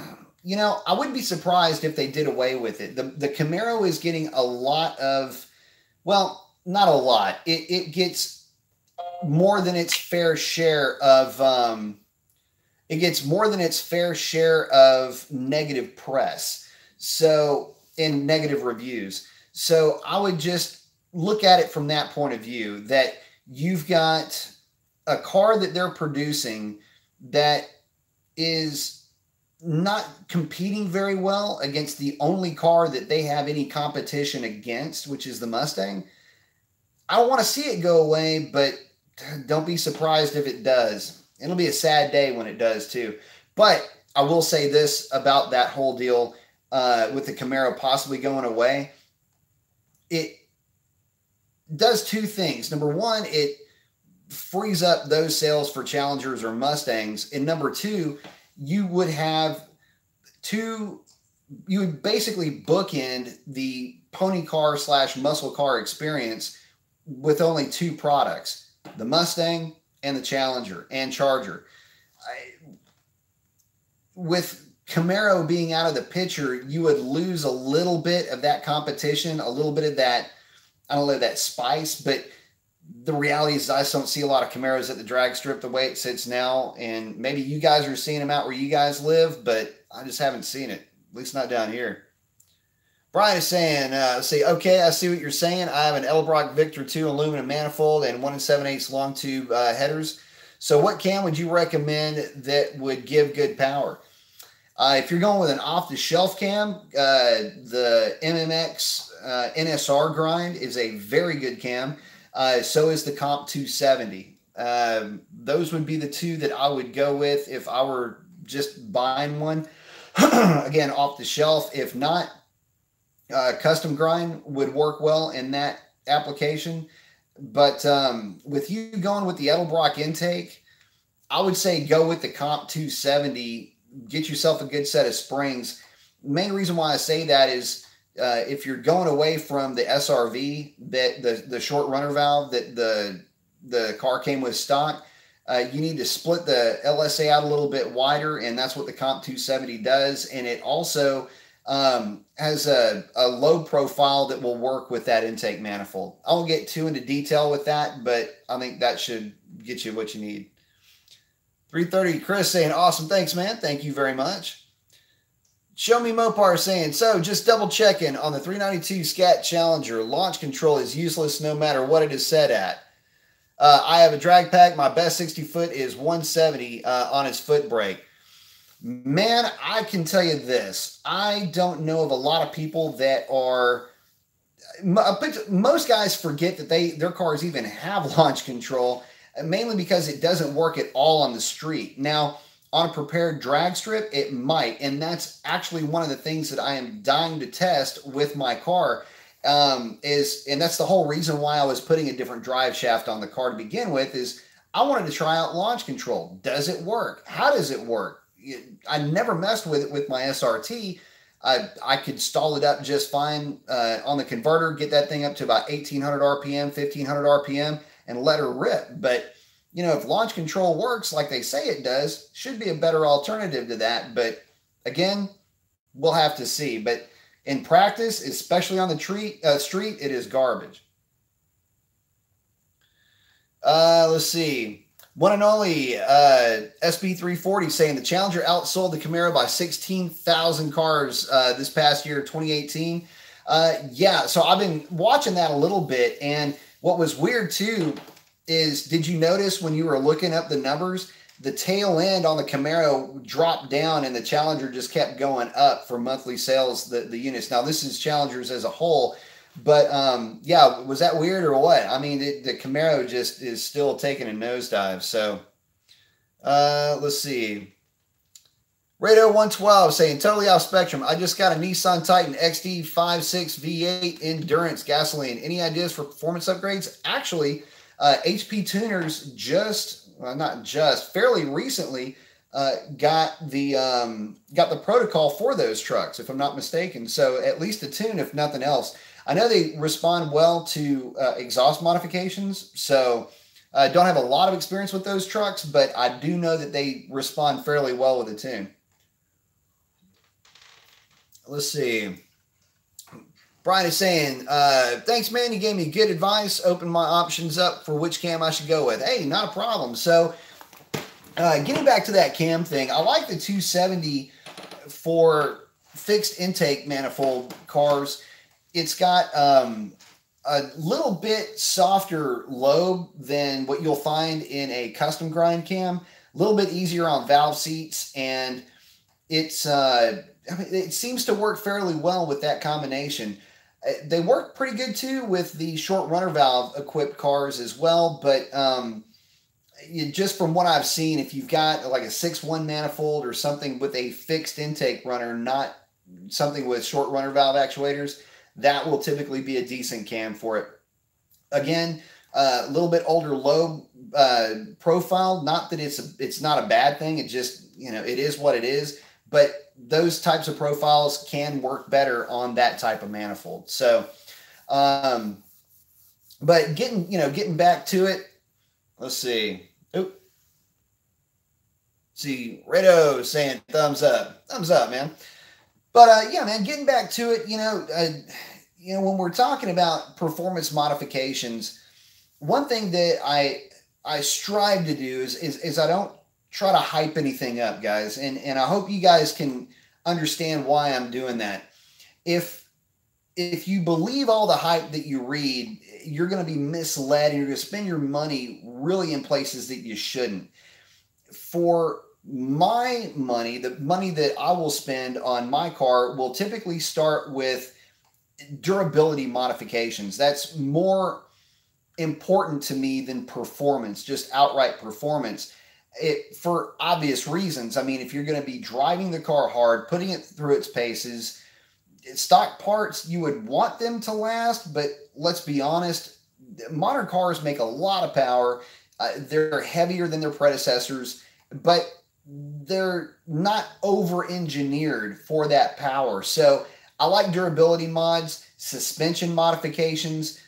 you know, I wouldn't be surprised if they did away with it. The Camaro is getting a lot of, well, not a lot. It gets more than its fair share of, negative press. So, in negative reviews. So I would just look at it from that point of view, that you've got a car that they're producing that is not competing very well against the only car that they have any competition against, which is the Mustang. I don't want to see it go away, but don't be surprised if it does. It'll be a sad day when it does too. But I will say this about that whole deal with the Camaro possibly going away. It does two things. Number one, it frees up those sales for Challengers or Mustangs. And number two, you would basically bookend the pony car / muscle car experience with only two products, the Mustang and the Challenger and Charger. With Camaro being out of the picture, you would lose a little bit of that competition, a little bit of that, I don't know, that spice. But the reality is I just don't see a lot of Camaros at the drag strip the way it sits now. And maybe you guys are seeing them out where you guys live, but I just haven't seen it, at least not down here. Brian is saying, okay, I see what you're saying. I have an Edelbrock Victor 2 aluminum manifold and 1 7/8 long tube headers. So what cam would you recommend that would give good power? If you're going with an off-the-shelf cam, the MMX NSR grind is a very good cam. So is the Comp 270. Those would be the two that I would go with if I were just buying one. Again, off the shelf. If not, custom grind would work well in that application. But with you going with the Edelbrock intake, I would say go with the Comp 270. Get yourself a good set of springs. Main reason why I say that is if you're going away from the SRV, that the short runner valve that the car came with stock, you need to split the LSA out a little bit wider, and that's what the Comp 270 does. And it also has a low profile that will work with that intake manifold. I won't get too into detail with that, but I think that should get you what you need. 330 Chris saying, awesome, thanks, man. Thank you very much. Show Me Mopar saying, so just double checking on the 392 Scat Challenger. Launch control is useless no matter what it is set at. I have a drag pack. My best 60 foot is 170 on its foot brake. Man, I can tell you this. I don't know of a lot of people that are most guys forget that their cars even have launch control, mainly because it doesn't work at all on the street. Now, on a prepared drag strip, it might, and that's actually one of the things that I am dying to test with my car. And that's the whole reason why I was putting a different drive shaft on the car to begin with, is I wanted to try out launch control. Does it work? How does it work? I never messed with it with my SRT. I could stall it up just fine on the converter, get that thing up to about 1800 RPM, 1500 RPM, and let her rip. But, you know, if launch control works like they say it does, should be a better alternative to that. But again, we'll have to see. But in practice, especially on the street, it is garbage. Let's see. One and only SB340 saying the Challenger outsold the Camaro by 16,000 cars this past year, 2018. Yeah, so I've been watching that a little bit. And what was weird too is, did you notice when you were looking up the numbers, the tail end on the Camaro dropped down and the Challenger just kept going up for monthly sales, the units. Now, this is Challengers as a whole. But yeah, was that weird or what? I mean, the Camaro just is still taking a nosedive. So let's see. Rado 112 saying totally off spectrum. I just got a Nissan Titan XD 5.6 V8 endurance gasoline. Any ideas for performance upgrades? Actually, HP Tuners fairly recently got the protocol for those trucks, if I'm not mistaken. So at least a tune, if nothing else. I know they respond well to exhaust modifications, so I don't have a lot of experience with those trucks, but I do know that they respond fairly well with a tune. Let's see. Brian is saying, thanks, man. You gave me good advice. Open my options up for which cam I should go with. Hey, not a problem. So getting back to that cam thing, I like the 270 for fixed intake manifold cars. It's got a little bit softer lobe than what you'll find in a custom grind cam. A little bit easier on valve seats, and it's it seems to work fairly well with that combination. They work pretty good too with the short runner valve equipped cars as well, but just from what I've seen, if you've got like a 6.1 manifold or something with a fixed intake runner, not something with short runner valve actuators, that will typically be a decent cam for it. Again, a little bit older lobe profile. Not that it's not a bad thing. It just, you know, it is what it is. But those types of profiles can work better on that type of manifold. So, but getting back to it, let's see. Oop. See, Redo saying thumbs up, man. But yeah, man, getting back to it, when we're talking about performance modifications, one thing that I strive to do is I don't try to hype anything up, guys, and I hope you guys can understand why I'm doing that. If you believe all the hype that you read, you're going to be misled, and you're going to spend your money really in places that you shouldn't. For my money, the money that I will spend on my car will typically start with durability modifications. That's more important to me than performance, just outright performance. For obvious reasons. I mean, if you're going to be driving the car hard, putting it through its paces, stock parts, you would want them to last, but let's be honest, modern cars make a lot of power. They're heavier than their predecessors, but they're not over-engineered for that power. So I like durability mods, suspension modifications,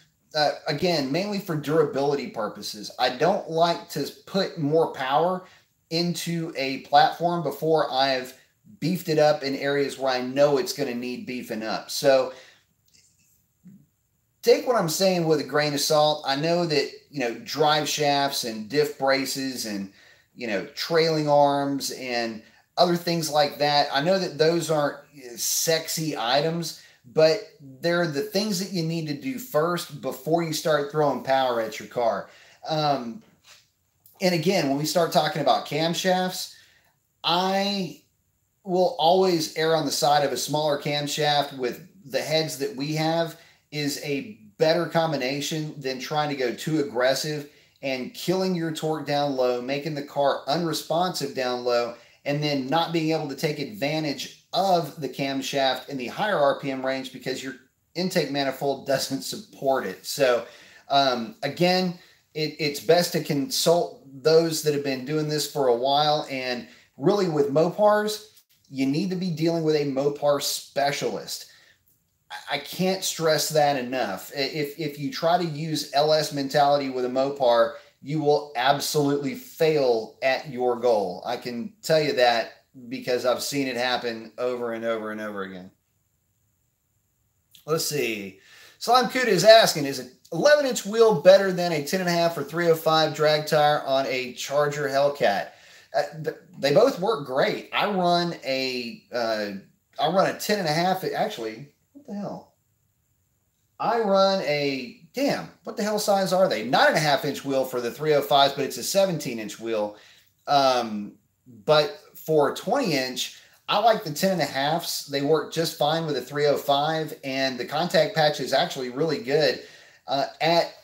again, mainly for durability purposes. I don't like to put more power into a platform before I've beefed it up in areas where I know it's going to need beefing up. So take what I'm saying with a grain of salt. I know that, drive shafts and diff braces and, trailing arms and other things like that, I know that those aren't sexy items, but they're the things that you need to do first before you start throwing power at your car. And again, when we start talking about camshafts, I will always err on the side of a smaller camshaft with the heads that we have. is a better combination than trying to go too aggressive and killing your torque down low, making the car unresponsive down low, and then not being able to take advantage of the camshaft in the higher RPM range because your intake manifold doesn't support it. So again, it's best to consult those that have been doing this for a while. And really with Mopars, you need to be dealing with a Mopar specialist. I can't stress that enough. If you try to use LS mentality with a Mopar, you will absolutely fail at your goal. I can tell you that because I've seen it happen over and over and over again. Let's see. Slime Kuda is asking, is an 11-inch wheel better than a 10.5 or 305 drag tire on a Charger Hellcat? They both work great. I run a 10.5. Actually, what the hell? I run a, what the hell size are they? 9.5-inch wheel for the 305s, but it's a 17-inch wheel. But for a 20-inch, I like the 10.5s. They work just fine with a 305, and the contact patch is actually really good at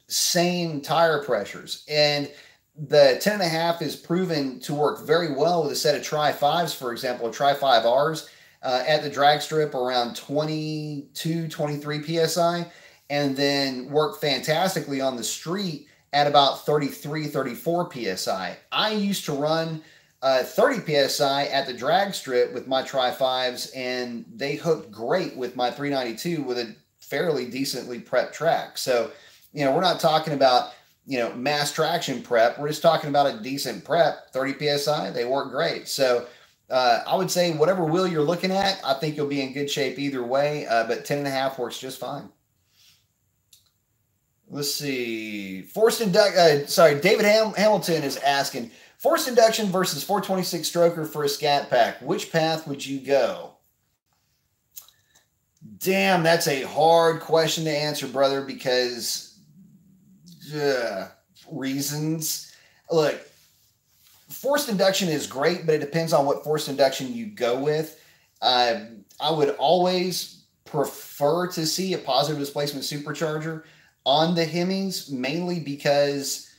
same tire pressures. And the 10.5 is proven to work very well with a set of Tri-5s, for example, a Tri-5Rs at the drag strip around 22, 23 PSI, and then work fantastically on the street at about 33, 34 PSI. I used to run 30 PSI at the drag strip with my Tri-5s, and they hooked great with my 392 with a fairly decently prepped track. So, we're not talking about, mass traction prep. We're just talking about a decent prep, 30 PSI. They work great. So I would say whatever wheel you're looking at, I think you'll be in good shape either way, but 10.5 works just fine. Let's see. David Hamilton is asking, forced induction versus 426 stroker for a Scat Pack. Which path would you go? Damn, that's a hard question to answer, brother, because reasons. Look, forced induction is great, but it depends on what forced induction you go with. I would always prefer to see a positive displacement supercharger on the Hemis, mainly because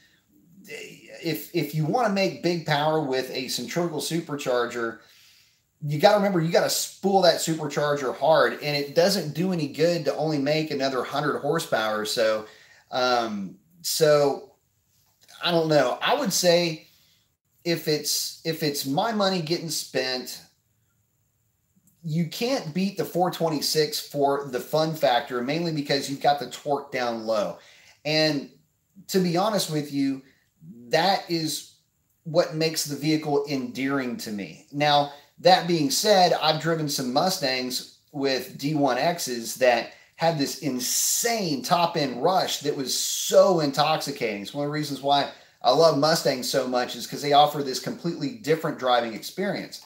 if you want to make big power with a centrifugal supercharger, you got to remember, you got to spool that supercharger hard, and it doesn't do any good to only make another 100 horsepower or so. So I don't know. I would say if it's my money getting spent, you can't beat the 426 for the fun factor, mainly because you've got the torque down low. And to be honest with you, that is what makes the vehicle endearing to me. Now, that being said, I've driven some Mustangs with D1Xs that had this insane top-end rush that was so intoxicating. It's one of the reasons why I love Mustangs so much, is because they offer this completely different driving experience.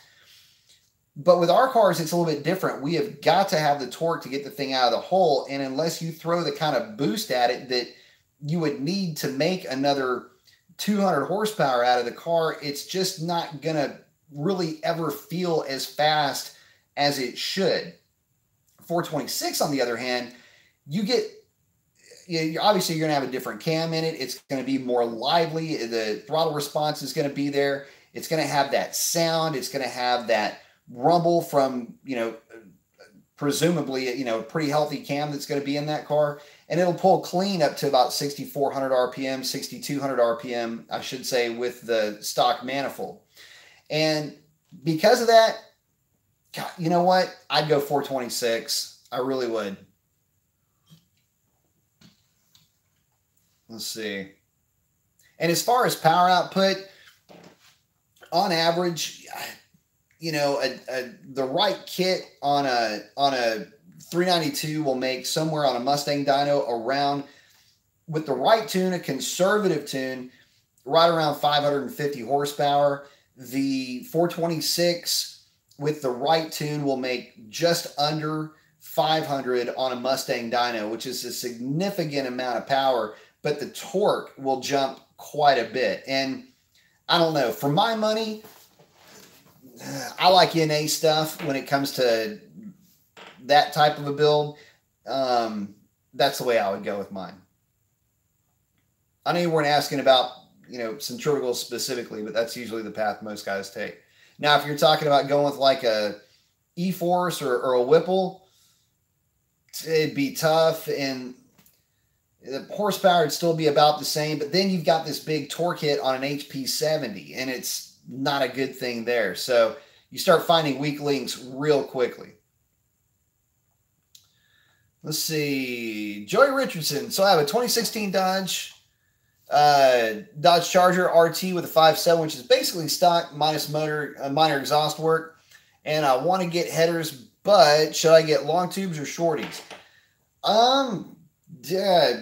But with our cars, it's a little bit different. We have got to have the torque to get the thing out of the hole, and unless you throw the kind of boost at it that you would need to make another 200 horsepower out of the car, it's just not going to really ever feel as fast as it should. 426, on the other hand, obviously you're going to have a different cam in it. It's going to be more lively. The throttle response is going to be there. It's going to have that sound. It's going to have that rumble from, presumably, a pretty healthy cam that's going to be in that car. And it'll pull clean up to about 6,400 RPM, 6,200 RPM, I should say, with the stock manifold. And because of that, God, you know what? I'd go 426. I really would. Let's see. And as far as power output, on average, the right kit on a 392 will make somewhere on a Mustang dyno around, with the right tune, a conservative tune, right around 550 horsepower. The 426 with the right tune will make just under 500 on a Mustang dyno, which is a significant amount of power, but the torque will jump quite a bit. And I don't know, for my money, I like NA stuff when it comes to that type of a build. That's the way I would go with mine. I know you weren't asking about, centrifugals specifically, but that's usually the path most guys take. Now, if you're talking about going with like a E-Force or a Whipple, it'd be tough, and the horsepower would still be about the same, but then you've got this big torque hit on an HP 70, and it's not a good thing there. So you start finding weak links real quickly. Let's see. Joey Richardson. So I have a 2016 Dodge Charger RT with a 5.7, which is basically stock minus motor, minor exhaust work. And I want to get headers, but should I get long tubes or shorties? Yeah,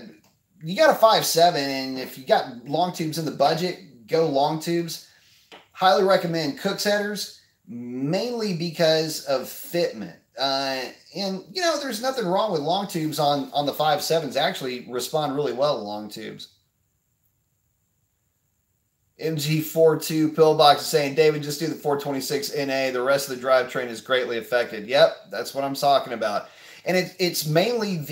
you got a 5.7, and if you got long tubes in the budget, go long tubes. Highly recommend Cook's headers, mainly because of fitment. And there's nothing wrong with long tubes on the 5.7s. Actually respond really well to long tubes. MG42 Pillbox is saying, David, just do the 426 NA. The rest of the drivetrain is greatly affected. Yep, that's what I'm talking about. And it's mainly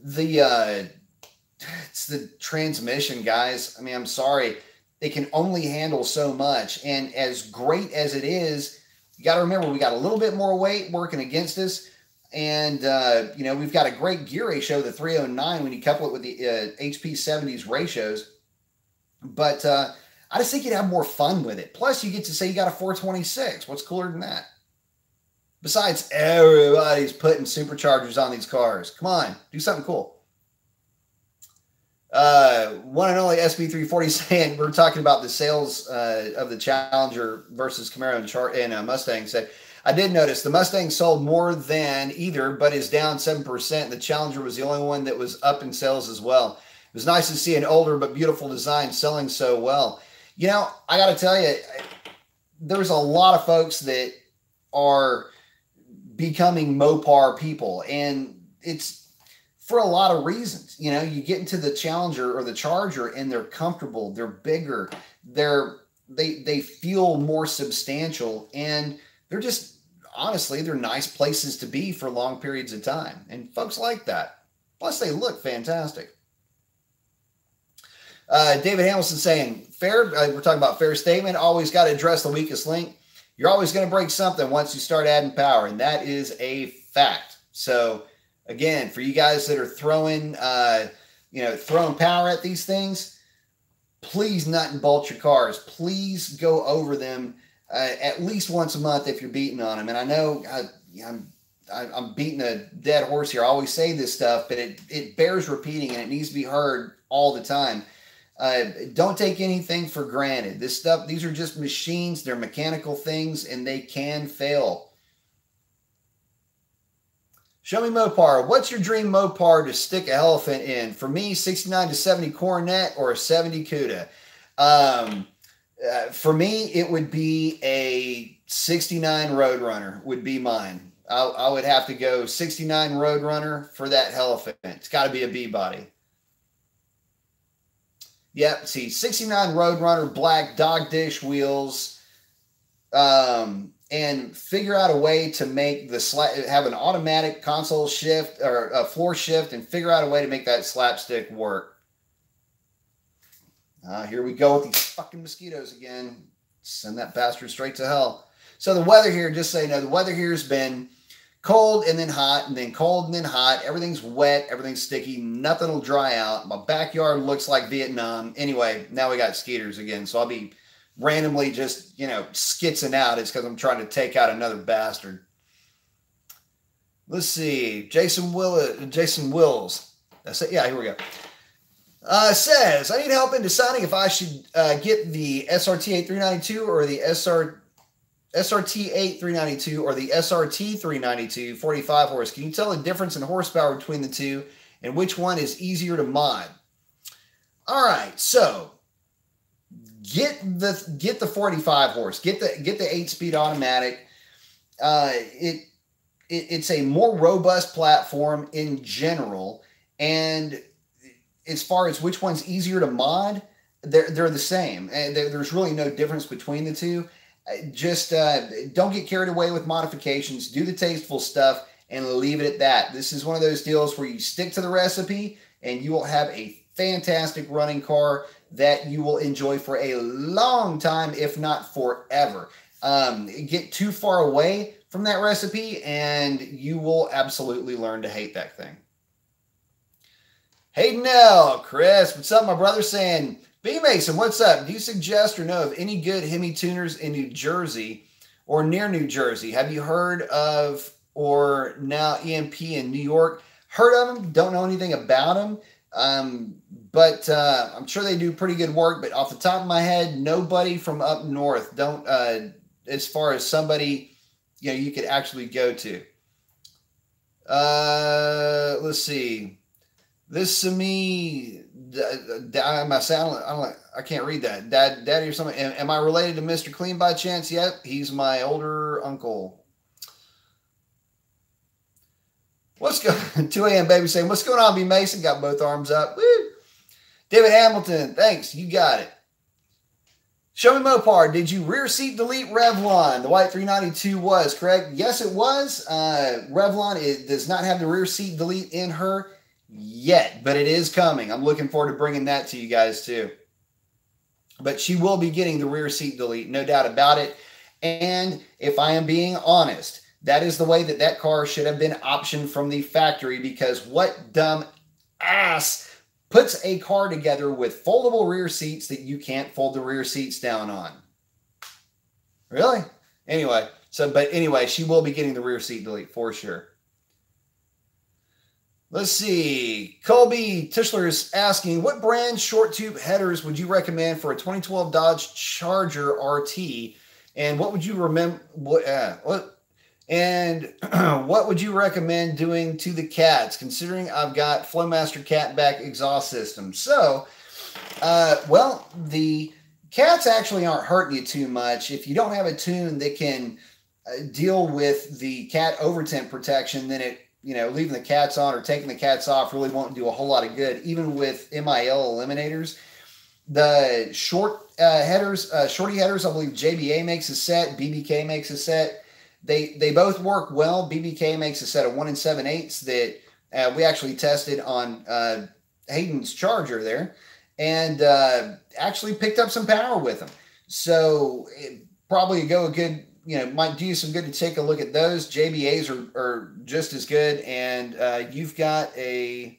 it's the transmission, guys. I mean, I'm sorry. It can only handle so much. And as great as it is, you got to remember, we got a little bit more weight working against us. And, we've got a great gear ratio, the 309, when you couple it with the HP 70s ratios. But I just think you'd have more fun with it. Plus, you get to say you got a 426. What's cooler than that? Besides, everybody's putting superchargers on these cars. Come on, do something cool. One and only SB340 saying, we're talking about the sales of the Challenger versus Camaro and Mustang. Said, I did notice the Mustang sold more than either, but is down 7%. The Challenger was the only one that was up in sales as well. It was nice to see an older but beautiful design selling so well. I got to tell you, there's a lot of folks that are becoming Mopar people, and it's for a lot of reasons. You get into the Challenger or the Charger, and they're comfortable, they're bigger, they feel more substantial, and they're just, honestly, they're nice places to be for long periods of time, and folks like that. Plus, they look fantastic. David Hamilton saying, fair, we're talking about fair statement, always got to address the weakest link. You're always going to break something once you start adding power, and that is a fact. So, again, for you guys that are throwing power at these things, please nut and bolt your cars. Please go over them at least once a month if you're beating on them. And I know I'm beating a dead horse here. I always say this stuff, but it bears repeating, and it needs to be heard all the time. Don't take anything for granted. These are just machines. They're mechanical things, and they can fail. Show me Mopar. What's your dream Mopar to stick an elephant in? For me, 69 to 70 Coronet or a 70 Cuda. For me, it would be a 69 Roadrunner would be mine. I would have to go 69 Roadrunner for that elephant. It's got to be a B-body. Yep, see, 69 Roadrunner, black dog dish wheels, and figure out a way to make have an automatic console shift or a floor shift, and figure out a way to make that slapstick work. Here we go with these fucking mosquitoes again. Send that bastard straight to hell. So the weather here, just so you know, the weather here has been cold and then hot, and then cold and then hot. Everything's wet. Everything's sticky. Nothing will dry out. My backyard looks like Vietnam. Anyway, now we got skeeters again. So I'll be randomly just, skitzing out. It's because I'm trying to take out another bastard. Let's see. Jason Wills. That's it. Yeah, here we go. Says, I need help in deciding if I should get the SRT 8392 or the SRT 392 or the SRT 392 45 horse. Can you tell the difference in horsepower between the two and which one is easier to mod? All right, so get the 45 horse. Get the 8-speed automatic. It's a more robust platform in general, and as far as which one's easier to mod, they're the same. And there's really no difference between the two. Just don't get carried away with modifications. Do the tasteful stuff and leave it at that. This is one of those deals where you stick to the recipe and you will have a fantastic running car that you will enjoy for a long time, if not forever. Get too far away from that recipe and you will absolutely learn to hate that thing. Hey, Nell, Chris, what's up, my brother? Saying, B Mason, what's up? Do you suggest or know of any good Hemi tuners in New Jersey or near New Jersey? Have you heard of, or now EMP in New York? Heard of them, don't know anything about them. But I'm sure they do pretty good work, but off the top of my head, nobody from up north. Don't, as far as somebody, you know, you could actually go to. Let's see. This to me, I can't read that. Daddy or something. Am I related to Mr. Clean by chance? Yep. He's my older uncle. What's going 2 a.m. baby saying, what's going on, B Mason? Got both arms up. Woo! David Hamilton, thanks. You got it. Show me Mopar. Did you rear seat delete Revlon? The white 392 was, correct? Yes, it was. Revlon does not have the rear seat delete in her yet, but it is coming. I'm looking forward to bringing that to you guys too. But she will be getting the rear seat delete, no doubt about it. And if I am being honest, that is the way that that car should have been optioned from the factory, because what dumb ass puts a car together with foldable rear seats that you can't fold the rear seats down on? Really? Anyway, she will be getting the rear seat delete for sure. Let's see. Colby Tischler is asking, what brand short tube headers would you recommend for a 2012 Dodge Charger RT? And what would you what would you recommend doing to the cats, considering I've got Flowmaster Catback exhaust system? So, well, the cats actually aren't hurting you too much. If you don't have a tune that can deal with the cat overtemp protection, then it, you know, leaving the cats on or taking the cats off really won't do a whole lot of good, even with MIL eliminators. The shorty headers, I believe JBA makes a set, BBK makes a set. They both work well. BBK makes a set of 1 7/8 that we actually tested on Hayden's Charger there, and actually picked up some power with them. So it probably go a good, you know, might do you some good to take a look at those. JBAs are just as good, and you've got an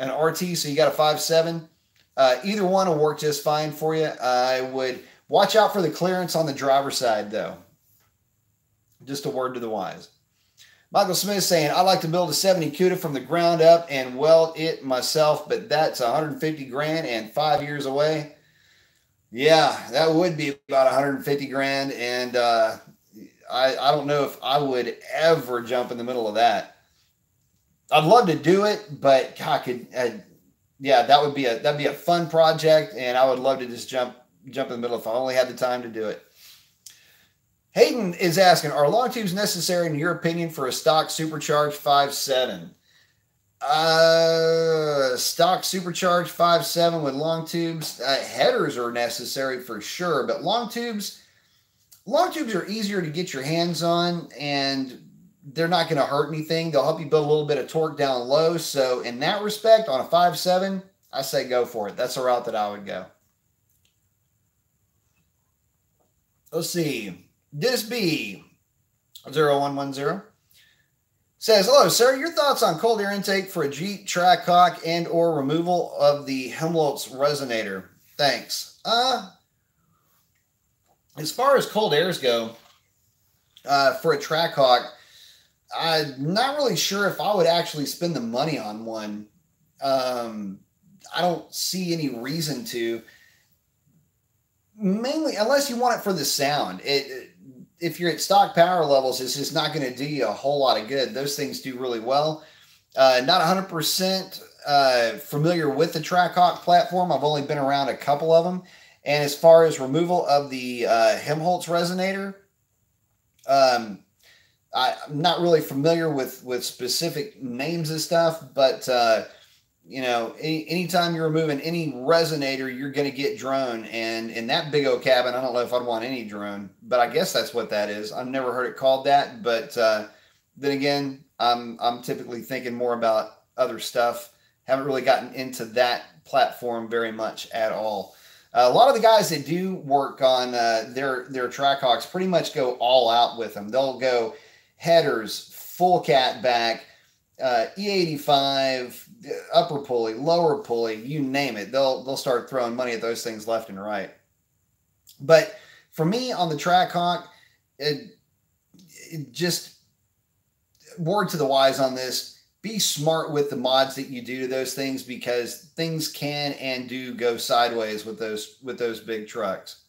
RT, so you got a 5.7. Either one will work just fine for you. I would watch out for the clearance on the driver's side, though. Just a word to the wise. Michael Smith saying, I'd like to build a 70 CUDA from the ground up and weld it myself, but that's 150 grand and 5 years away. Yeah, that would be about 150 grand. And I don't know if I would ever jump in the middle of that. I'd love to do it, but God, yeah, that'd be a fun project. And I would love to just jump in the middle if I only had the time to do it. Hayden is asking, are long tubes necessary in your opinion for a stock supercharged 5.7? Stock supercharged 5.7 with long tubes, headers are necessary for sure, but long tubes are easier to get your hands on, and they're not going to hurt anything. They'll help you build a little bit of torque down low. So in that respect, on a 5.7, I say go for it. That's the route that I would go. Let's see. This be 0110 says, hello, sir. Your thoughts on cold air intake for a Jeep Trackhawk and or removal of the Helmholtz resonator? Thanks. As far as cold airs go, for a Trackhawk, I'm not really sure if I would actually spend the money on one. I don't see any reason to. Mainly, unless you want it for the sound. If you're at stock power levels, it's just not going to do you a whole lot of good. Those things do really well. Not 100% familiar with the Trackhawk platform. I've only been around a couple of them. And as far as removal of the Helmholtz resonator, I'm not really familiar with specific names and stuff, but you know, anytime you're removing any resonator, you're going to get drone. And in that big old cabin, I don't know if I'd want any drone, but I guess that's what that is. I've never heard it called that. But then again, I'm typically thinking more about other stuff. Haven't really gotten into that platform very much at all. A lot of the guys that do work on their Trackhawks pretty much go all out with them. They'll go headers, full cat back, E85, upper pulley, lower pulley, you name it. They'll start throwing money at those things left and right. But for me on the Trackhawk, it just word to the wise on this. Be smart with the mods that you do to those things, because things can and do go sideways with those big trucks.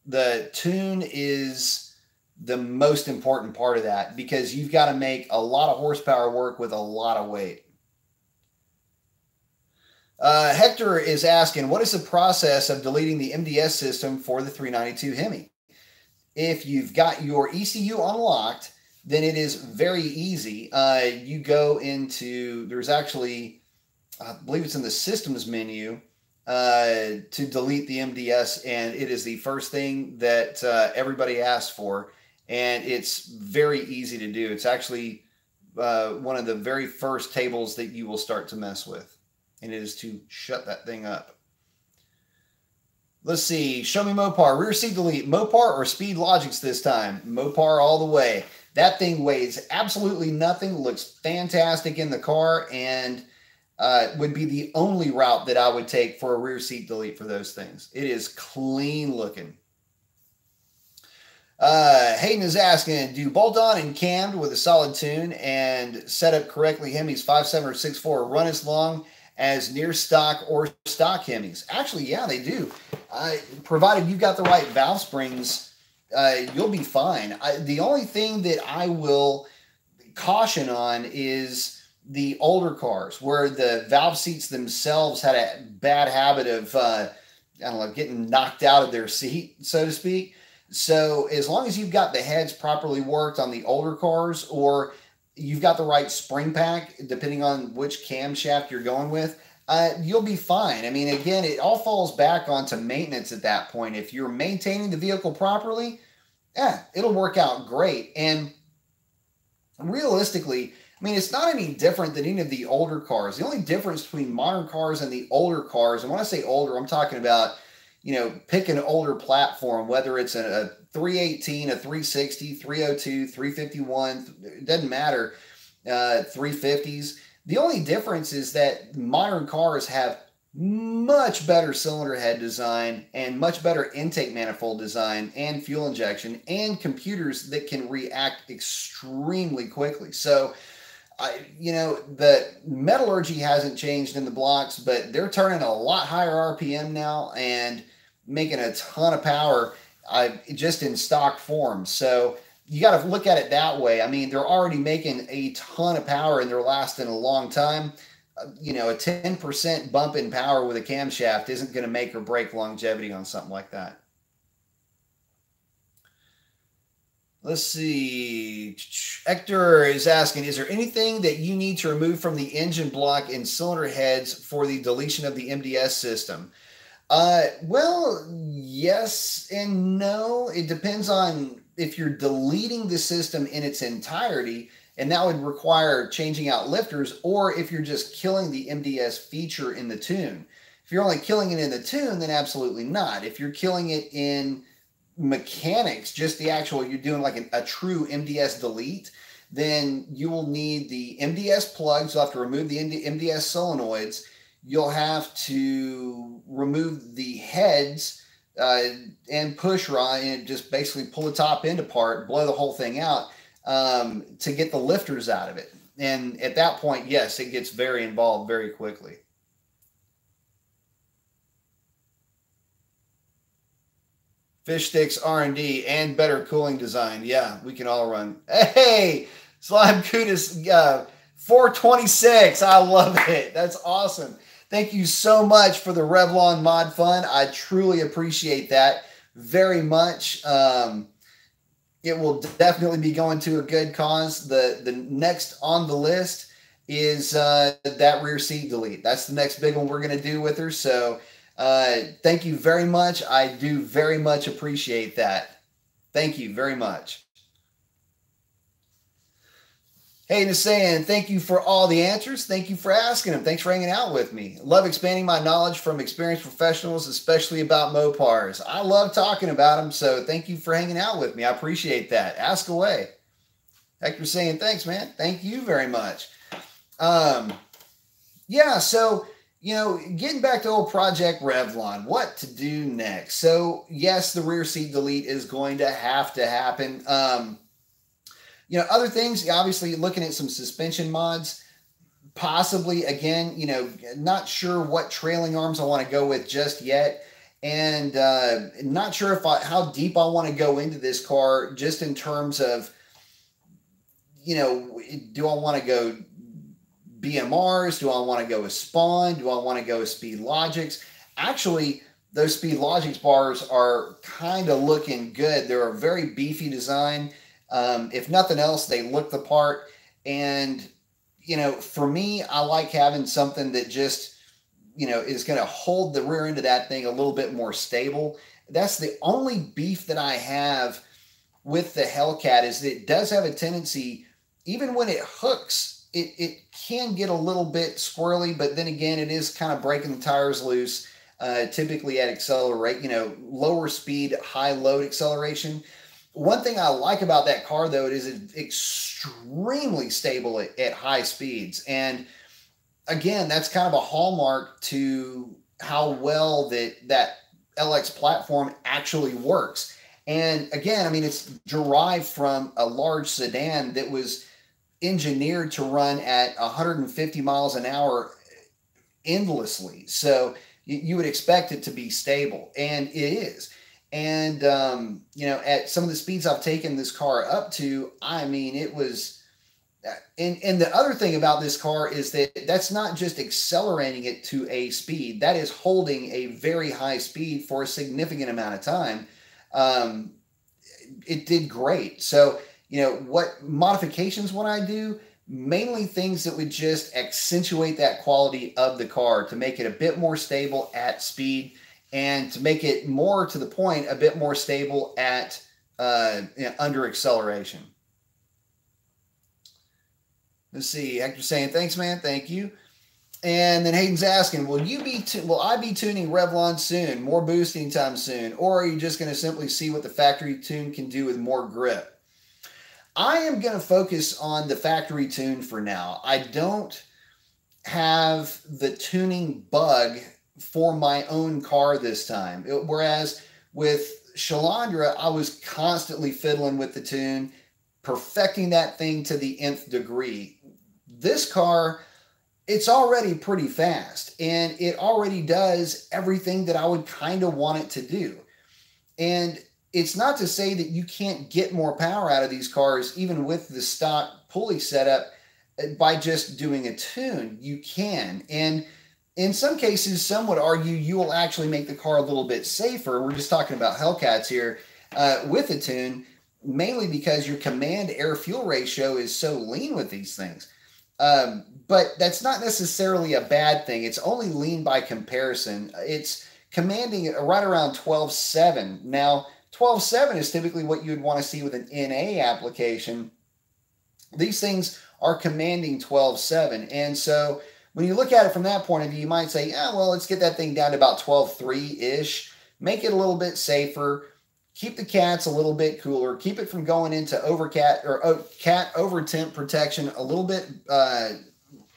The tune is the most important part of that, because you've got to make a lot of horsepower work with a lot of weight. Hector is asking, what is the process of deleting the MDS system for the 392 Hemi? If you've got your ECU unlocked, then it is very easy. You go into, there's actually, I believe it's in the systems menu to delete the MDS, and it is the first thing that everybody asks for, and it's very easy to do. It's actually one of the very first tables that you will start to mess with, and it is to shut that thing up. Let's see, show me Mopar, rear seat delete, Mopar or Speed Logics this time? Mopar all the way. That thing weighs absolutely nothing, looks fantastic in the car, and would be the only route that I would take for a rear seat delete for those things. It is clean looking. Hayden is asking, do bolt-on and cammed with a solid tune and set up correctly Hemis 5.7 or 6.4 run as long as near stock or stock Hemis? Actually, yeah, they do. Provided you've got the right valve springs, you'll be fine. The only thing that I will caution on is the older cars where the valve seats themselves had a bad habit of, I don't know, getting knocked out of their seat, so to speak. So as long as you've got the heads properly worked on the older cars, or you've got the right spring pack, depending on which camshaft you're going with, you'll be fine. I mean, again, it all falls back onto maintenance at that point. If you're maintaining the vehicle properly, yeah, it'll work out great. And realistically, I mean, it's not any different than any of the older cars. The only difference between modern cars and the older cars, and when I say older, I'm talking about, you know, pick an older platform, whether it's a 318, a 360, 302, 351, it doesn't matter, 350s. The only difference is that modern cars have much better cylinder head design and much better intake manifold design and fuel injection and computers that can react extremely quickly. So, you know, the metallurgy hasn't changed in the blocks, but they're turning a lot higher RPM now and making a ton of power just in stock form. So you got to look at it that way. I mean, they're already making a ton of power and they're lasting a long time. You know, a 10% bump in power with a camshaft isn't going to make or break longevity on something like that. Let's see. Hector is asking, is there anything that you need to remove from the engine block and cylinder heads for the deletion of the MDS system? Well, yes and no. It depends on if you're deleting the system in its entirety, and that would require changing out lifters, or if you're just killing the MDS feature in the tune. If you're only killing it in the tune, then absolutely not. If you're killing it in mechanics, just the actual, you're doing like a true MDS delete, then you will need the MDS plugs. You'll have to remove the MDS solenoids. You'll have to remove the heads and push rod and just basically pull the top end apart, blow the whole thing out to get the lifters out of it. And at that point, yes, it gets very involved very quickly. Fish sticks R&D and better cooling design. Yeah, we can all run. Hey, Slime Kudas 426. I love it. That's awesome. Thank you so much for the Revlon Mod Fund. I truly appreciate that very much. It will definitely be going to a good cause. The next on the list is that rear seat delete. That's the next big one we're going to do with her. So thank you very much. I do very much appreciate that. Thank you very much. Hayden is saying, thank you for all the answers. Thank you for asking them. Thanks for hanging out with me. Love expanding my knowledge from experienced professionals, especially about Mopars. I love talking about them, so thank you for hanging out with me. I appreciate that. Ask away. Hector saying, thanks, man. Thank you very much. Yeah, so, you know, getting back to old Project Revlon, what to do next? So, yes, the rear seat delete is going to happen. You know, other things, obviously looking at some suspension mods, possibly, again, you know, not sure what trailing arms I want to go with just yet. And not sure if how deep I want to go into this car, just in terms of, you know, do I want to go BMRs? Do I want to go with Spawn? Do I want to go with Speed Logics? Actually, those Speed Logics bars are kind of looking good. They're a very beefy design. If nothing else, they look the part. And, you know, for me, I like having something that just, you know, is going to hold the rear end of that thing a little bit more stable. That's the only beef that I have with the Hellcat, is that it does have a tendency, even when it hooks, it can get a little bit squirrely, but then again, it is kind of breaking the tires loose, typically at accelerate, you know, lower speed, high load acceleration. One thing I like about that car, though, it is extremely stable at high speeds. And again, that's kind of a hallmark to how well that LX platform actually works. And again, I mean, it's derived from a large sedan that was engineered to run at 150 miles an hour endlessly. So you would expect it to be stable, and it is. And, you know, at some of the speeds I've taken this car up to, I mean, it was, and the other thing about this car is that that's not just accelerating it to a speed, that is holding a very high speed for a significant amount of time. It did great. So, you know, what modifications would I do? Mainly things that would just accentuate that quality of the car to make it a bit more stable at speed, and to make it more to the point, a bit more stable at you know, under acceleration. Let's see, Hector saying, thanks, man, thank you. And then Hayden's asking, will I be tuning Revlon soon? More boosting time soon? Or are you just going to simply see what the factory tune can do with more grip? I am going to focus on the factory tune for now. I don't have the tuning bug for my own car this time. Whereas with Shalandra, I was constantly fiddling with the tune, perfecting that thing to the nth degree. This car, it's already pretty fast, and it already does everything that I would kind of want it to do. And it's not to say that you can't get more power out of these cars, even with the stock pulley setup, by just doing a tune. You can. And in some cases, some would argue you will actually make the car a little bit safer. We're just talking about Hellcats here with a tune, mainly because your command air-fuel ratio is so lean with these things. But that's not necessarily a bad thing. It's only lean by comparison. It's commanding right around 12.7. Now, 12.7 is typically what you would want to see with an NA application. These things are commanding 12.7. And so when you look at it from that point of view, you might say, yeah, well, let's get that thing down to about 12.3-ish, make it a little bit safer, keep the cats a little bit cooler, keep it from going into cat over temp protection a little bit,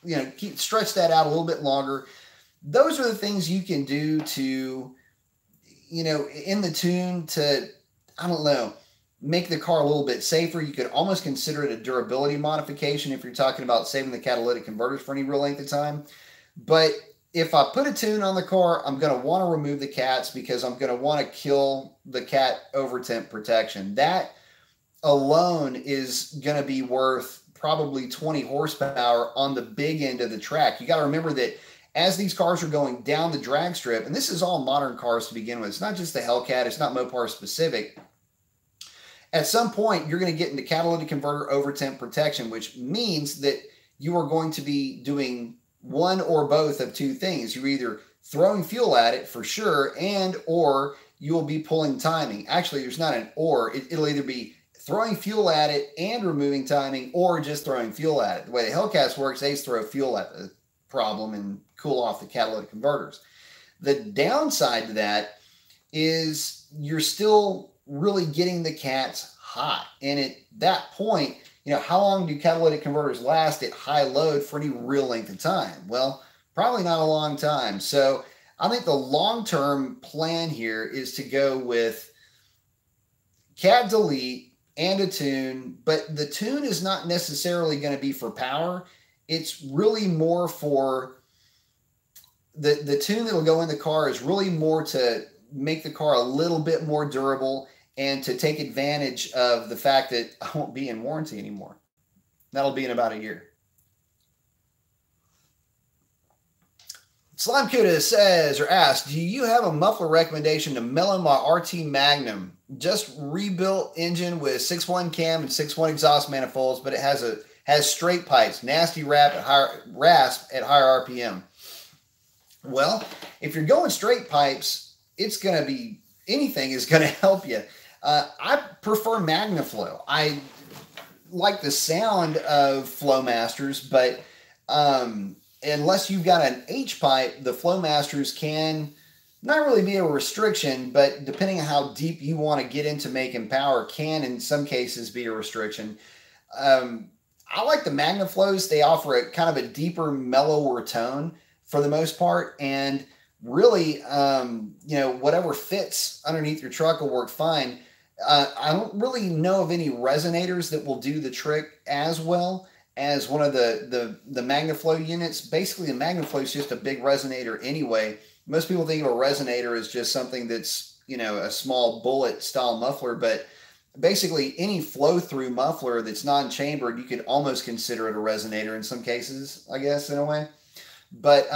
you know, stretch that out a little bit longer. Those are the things you can do to, you know, in the tune to, I don't know, make the car a little bit safer. You could almost consider it a durability modification if you're talking about saving the catalytic converters for any real length of time. But if I put a tune on the car, I'm going to want to remove the cats, because I'm going to want to kill the cat over temp protection. That alone is going to be worth probably 20 horsepower on the big end of the track. You got to remember that as these cars are going down the drag strip, and this is all modern cars to begin with, it's not just the Hellcat, it's not Mopar specific. At some point, you're going to get into catalytic converter over temp protection, which means that you are going to be doing one or both of two things. You're either throwing fuel at it for sure, and or you will be pulling timing. Actually, there's not an or. It'll either be throwing fuel at it and removing timing, or just throwing fuel at it. The way the Hellcats works, they just throw fuel at the problem and cool off the catalytic converters. The downside to that is you're still really getting the cats hot. And at that point, how long do catalytic converters last at high load for any real length of time? Well, probably not a long time. So I think the long-term plan here is to go with cat delete and a tune, but the tune is not necessarily going to be for power. It's really more for the tune that will go in the car is really more to make the car a little bit more durable and to take advantage of the fact that I won't be in warranty anymore. That'll be in about a year. Slime Cuda says or asks, do you have a muffler recommendation to mellow my RT Magnum? Just rebuilt engine with 6.1 cam and 6.1 exhaust manifolds, but it has straight pipes, nasty rasp at higher RPM. Well, if you're going straight pipes, it's going to be, anything is going to help you. I prefer MagnaFlow. I like the sound of Flowmasters, but unless you've got an H pipe, the Flowmasters can not really be a restriction, but depending on how deep you want to get into making power, can in some cases be a restriction. I like the MagnaFlows. They offer a kind of a deeper, mellower tone for the most part, and really, whatever fits underneath your truck will work fine. I don't really know of any resonators that will do the trick as well as one of the MagnaFlow units. Basically, the MagnaFlow is just a big resonator anyway. Most people think of a resonator as just something that's, a small bullet style muffler, but basically any flow-through muffler that's non-chambered, you could almost consider it a resonator in some cases, I guess, in a way. But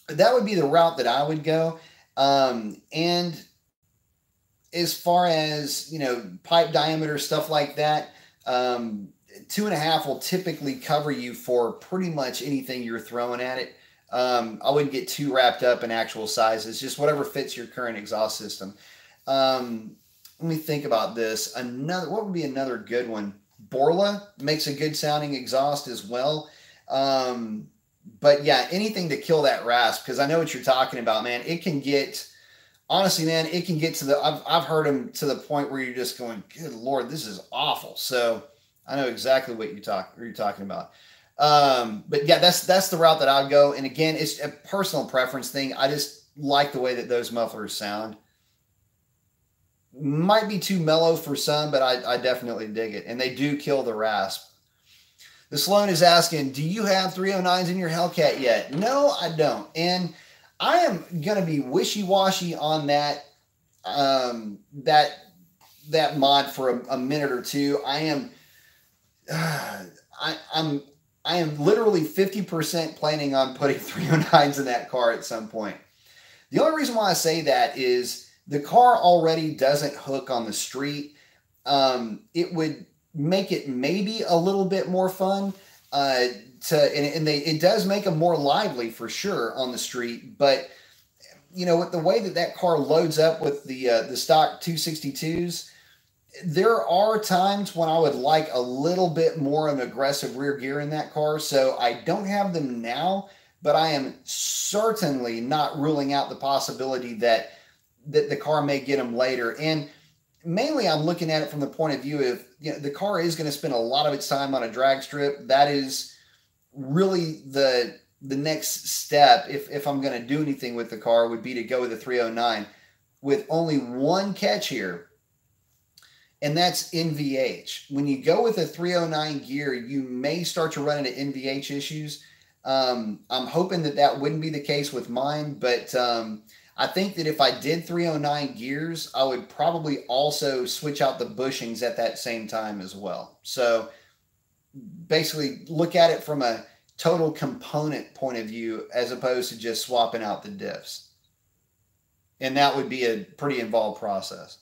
that would be the route that I would go. And as far as, pipe diameter, stuff like that, 2.5 will typically cover you for pretty much anything you're throwing at it. I wouldn't get too wrapped up in actual sizes, just whatever fits your current exhaust system. Let me think about this. What would be another good one? Borla makes a good sounding exhaust as well. But yeah, anything to kill that rasp, because I know what you're talking about, man. It can get, honestly, man, it can get to the, I've heard them to the point where you're just going, good Lord, this is awful. So I know exactly what you're talking about. But yeah, that's the route that I'd go. And again, it's a personal preference thing. I just like the way that those mufflers sound. Might be too mellow for some, but I definitely dig it. And they do kill the rasp. The Sloan is asking, do you have 309s in your Hellcat yet? No, I don't. And I am going to be wishy-washy on that, that mod for a minute or two. I am literally 50% planning on putting 309s in that car at some point. The only reason why I say that is the car already doesn't hook on the street. It would make it maybe a little bit more fun it does make them more lively for sure on the street. But with the way that car loads up with the stock 262s, there are times when I would like a little bit more of an aggressive rear gear in that car. So I don't have them now, but I am certainly not ruling out the possibility that the car may get them later. And mainly I'm looking at it from the point of view of, the car is going to spend a lot of its time on a drag strip. That is really the next step, if I'm going to do anything with the car, would be to go with a 309 with only one catch here. And that's NVH. When you go with a 309 gear, you may start to run into NVH issues. I'm hoping that wouldn't be the case with mine, but I think that if I did 309 gears, I would probably also switch out the bushings at that same time as well. So basically look at it from a total component point of view as opposed to just swapping out the diffs. And that would be a pretty involved process.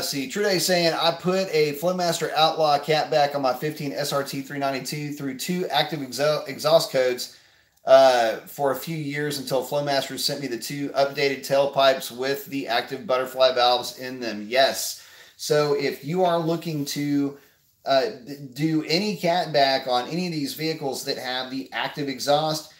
See, Trude saying, I put a Flowmaster Outlaw catback on my 15 SRT 392 through 2 active exhaust codes. for a few years until Flowmaster sent me the 2 updated tailpipes with the active butterfly valves in them. Yes. So if you are looking to do any catback on any of these vehicles that have the active exhaust,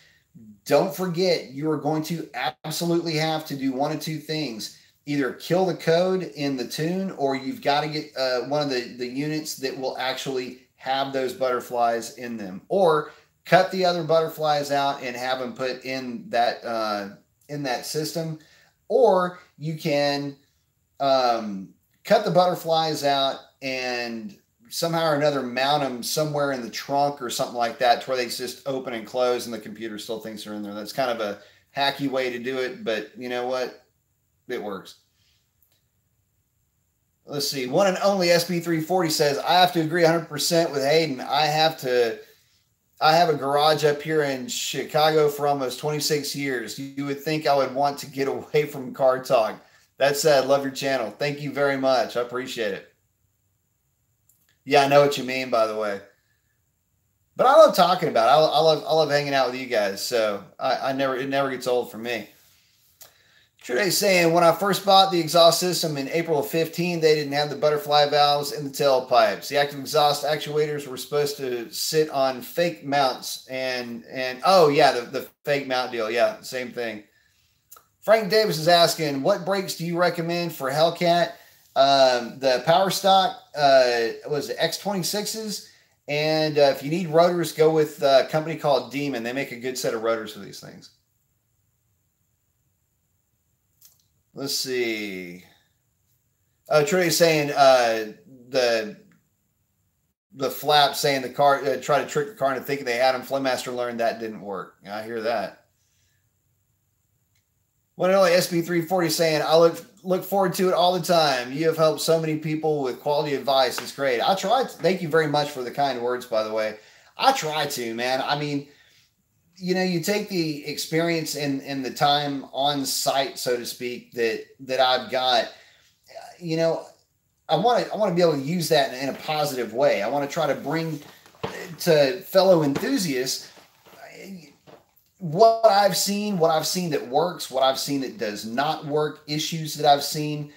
don't forget you are going to absolutely have to do one of 2 things. Either kill the code in the tune, or you've got to get one of the units that will actually have those butterflies in them, or cut the other butterflies out and have them put in that system. Or you can cut the butterflies out and somehow or another mount them somewhere in the trunk or something like that, to where they just open and close and the computer still thinks they're in there. That's kind of a hacky way to do it, but you know what? It works. Let's see. One and only SB340 says, I have to agree 100% with Hayden. I have a garage up here in Chicago for almost 26 years. You would think I would want to get away from car talk. That said, love your channel. Thank you very much. I appreciate it. Yeah, I know what you mean, by the way. But I love talking about it. I love hanging out with you guys. So it never gets old for me. Today's saying, when I first bought the exhaust system in April of 15, they didn't have the butterfly valves in the tailpipes. The active exhaust actuators were supposed to sit on fake mounts and oh yeah, the fake mount deal. Yeah, same thing. Frank Davis is asking, what brakes do you recommend for Hellcat? The Power Stock was X26s. And if you need rotors, go with a company called Demon. They make a good set of rotors for these things. Let's see. Trudy's saying the flap, saying the car try to trick the car into thinking they had them. Flowmaster learned that didn't work. I hear that. One and only SB340 saying, I look forward to it all the time. You have helped so many people with quality advice. It's great. I try. Thank you very much for the kind words, by the way. I try to, man. I mean, you know, you take the experience and the time on site, so to speak, that I've got. You know, I want to be able to use that in a positive way. I want to try to bring to fellow enthusiasts what I've seen that works, what I've seen that does not work, issues that I've seen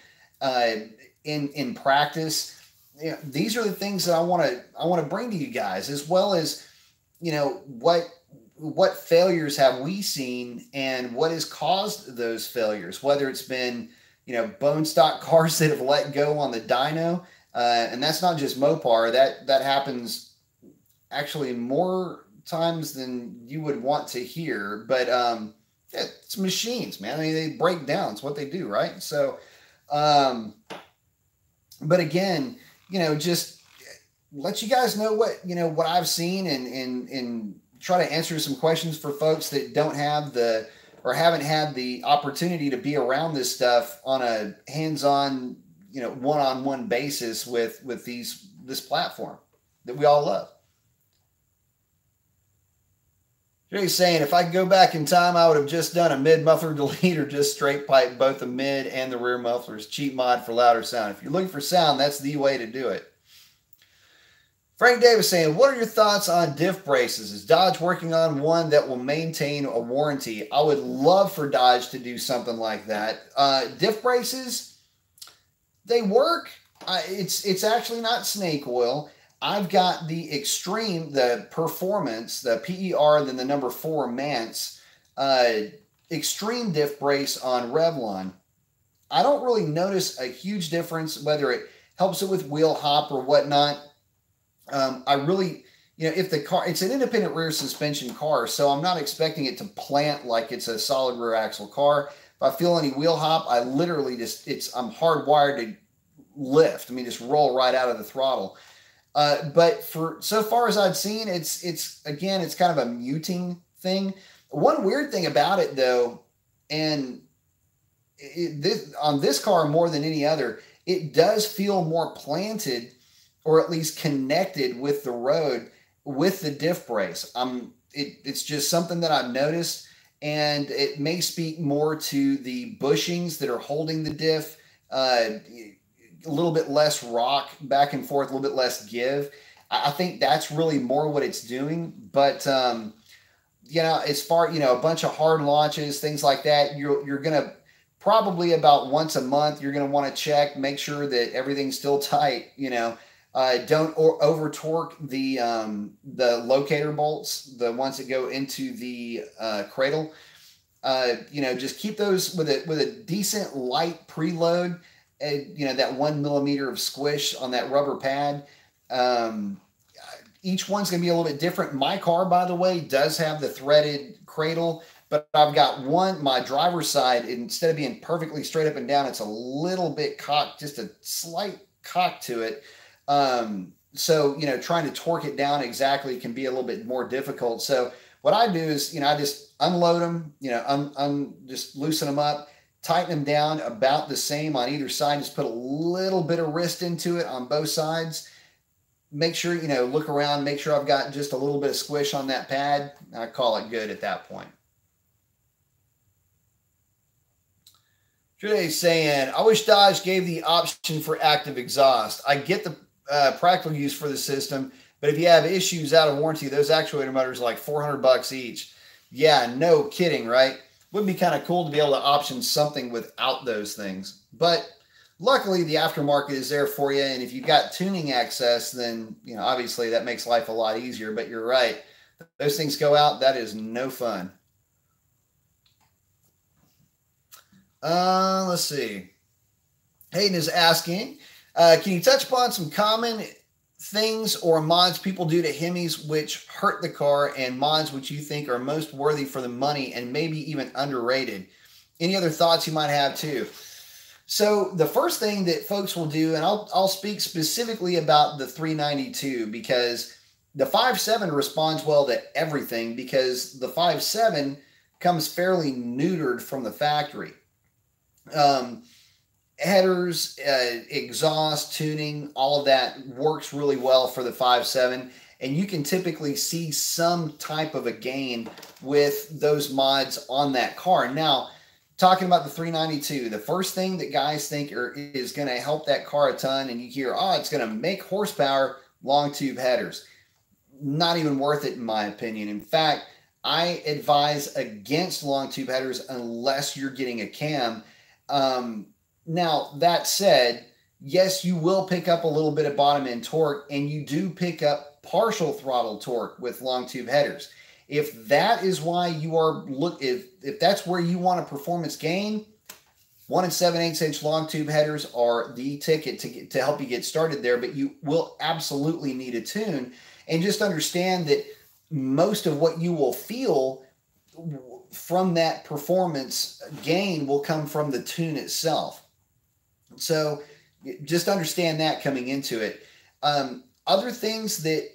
in practice. You know, these are the things that I want to bring to you guys, as well as, you know, what failures have we seen and what has caused those failures, whether it's been, you know, bone stock cars that have let go on the dyno, and that's not just Mopar. That happens actually more times than you would want to hear, but yeah, it's machines, man. I mean, they break down. It's what they do, right? So, but again, you know, just let you guys know what I've seen and try to answer some questions for folks that don't have or haven't had the opportunity to be around this stuff on a hands-on, you know, one-on-one basis with this platform that we all love. Jay's saying, if I could go back in time, I would have just done a mid-muffler delete or just straight pipe both the mid and the rear mufflers. Cheap mod for louder sound. If you're looking for sound, that's the way to do it. Frank Davis saying, what are your thoughts on diff braces? Is Dodge working on one that will maintain a warranty? I would love for Dodge to do something like that. Diff braces, they work. It's actually not snake oil. I've got the Extreme, the Performance, the PER, then the number 4 Mance, Extreme diff brace on Revlon. I don't really notice a huge difference, whether it helps it with wheel hop or whatnot. I really, you know, if the car, it's an independent rear suspension car, so I'm not expecting it to plant like it's a solid rear axle car. If I feel any wheel hop, I literally I'm hardwired to lift. I mean, just roll right out of the throttle. But for so far as I've seen, it's kind of a muting thing. One weird thing about it though, and on this car more than any other, it does feel more planted, or at least connected with the road with the diff brace. It's just something that I've noticed, and it may speak more to the bushings that are holding the diff. A little bit less rock back and forth, a little bit less give. I think that's really more what it's doing. But you know, as far, you know, a bunch of hard launches, things like that, you're going to probably about once a month, you're going to want to check, make sure that everything's still tight, you know. Don't over torque the locator bolts, the ones that go into the cradle. You know, just keep those with a decent light preload. You know, that 1 millimeter of squish on that rubber pad. Each one's going to be a little bit different. My car, by the way, does have the threaded cradle, but I've got one, my driver's side, instead of being perfectly straight up and down, it's a little bit cocked, just a slight cock to it. So, you know, trying to torque it down exactly can be a little bit more difficult. So what I do is, you know, I just unload them, you know, just loosen them up, tighten them down about the same on either side, just put a little bit of wrist into it on both sides. Make sure, you know, look around, make sure I've got just a little bit of squish on that pad. I call it good at that point. Today's saying, I wish Dodge gave the option for active exhaust. I get the practical use for the system, but if you have issues out of warranty, those actuator motors are like $400 each. Yeah, no kidding, right? Would be kind of cool to be able to option something without those things. But luckily, the aftermarket is there for you, and if you've got tuning access, then, you know, obviously that makes life a lot easier. But you're right, those things go out, that is no fun. Let's see. Hayden is asking, can you touch upon some common things or mods people do to Hemis which hurt the car, and mods which you think are most worthy for the money and maybe even underrated? Any other thoughts you might have too? So the first thing that folks will do, and I'll speak specifically about the 392, because the 5.7 responds well to everything, because the 5.7 comes fairly neutered from the factory. Headers, exhaust, tuning, all of that works really well for the 5.7, and you can typically see some type of a gain with those mods on that car. Now, talking about the 392, the first thing that guys think is going to help that car a ton, and you hear, oh, it's going to make horsepower, long tube headers. Not even worth it, in my opinion. In fact, I advise against long tube headers unless you're getting a cam. Now, that said, yes, you will pick up a little bit of bottom end torque, and you do pick up partial throttle torque with long tube headers. If that is why you are if that's where you want a performance gain, 1 7/8 inch long tube headers are the ticket to help you get started there. But you will absolutely need a tune, and just understand that most of what you will feel from that performance gain will come from the tune itself. So just understand that coming into it. Other things that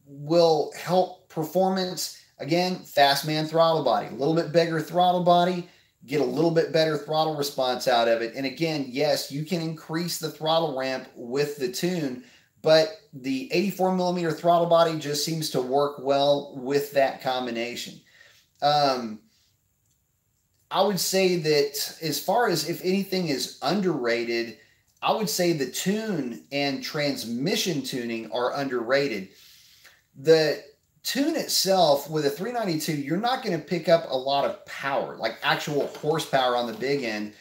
will help performance, again, fast man throttle body, a little bit bigger throttle body, get a little bit better throttle response out of it. And again, yes, you can increase the throttle ramp with the tune, but the 84 millimeter throttle body just seems to work well with that combination. I would say that as far as if anything is underrated, I would say the tune and transmission tuning are underrated. The tune itself with a 392, you're not going to pick up a lot of power, like actual horsepower on the big end.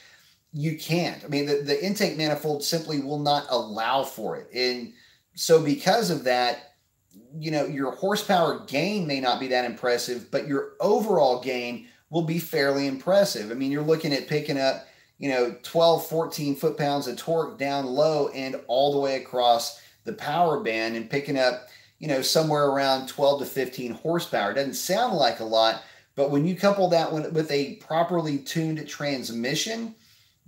You can't. I mean, the intake manifold simply will not allow for it. And so because of that, you know, your horsepower gain may not be that impressive, but your overall gain will be fairly impressive. I mean, you're looking at picking up, you know, 12, 14 foot-pounds of torque down low and all the way across the power band, and picking up, you know, somewhere around 12 to 15 horsepower. It doesn't sound like a lot, but when you couple that with a properly tuned transmission,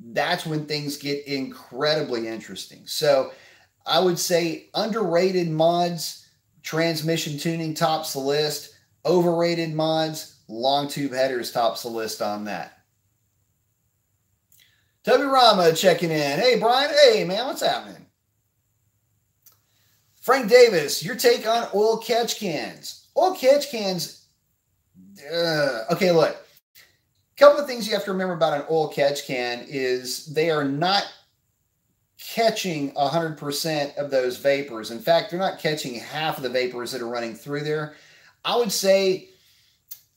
that's when things get incredibly interesting. So I would say underrated mods, transmission tuning tops the list. Overrated mods, long tube headers tops the list on that. Tubby Rama checking in. Hey, Brian. Hey, man, what's happening? Frank Davis, your take on oil catch cans. Oil catch cans, okay, look. A couple of things you have to remember about an oil catch can is they are not catching 100% of those vapors. In fact, they're not catching half of the vapors that are running through there. I would say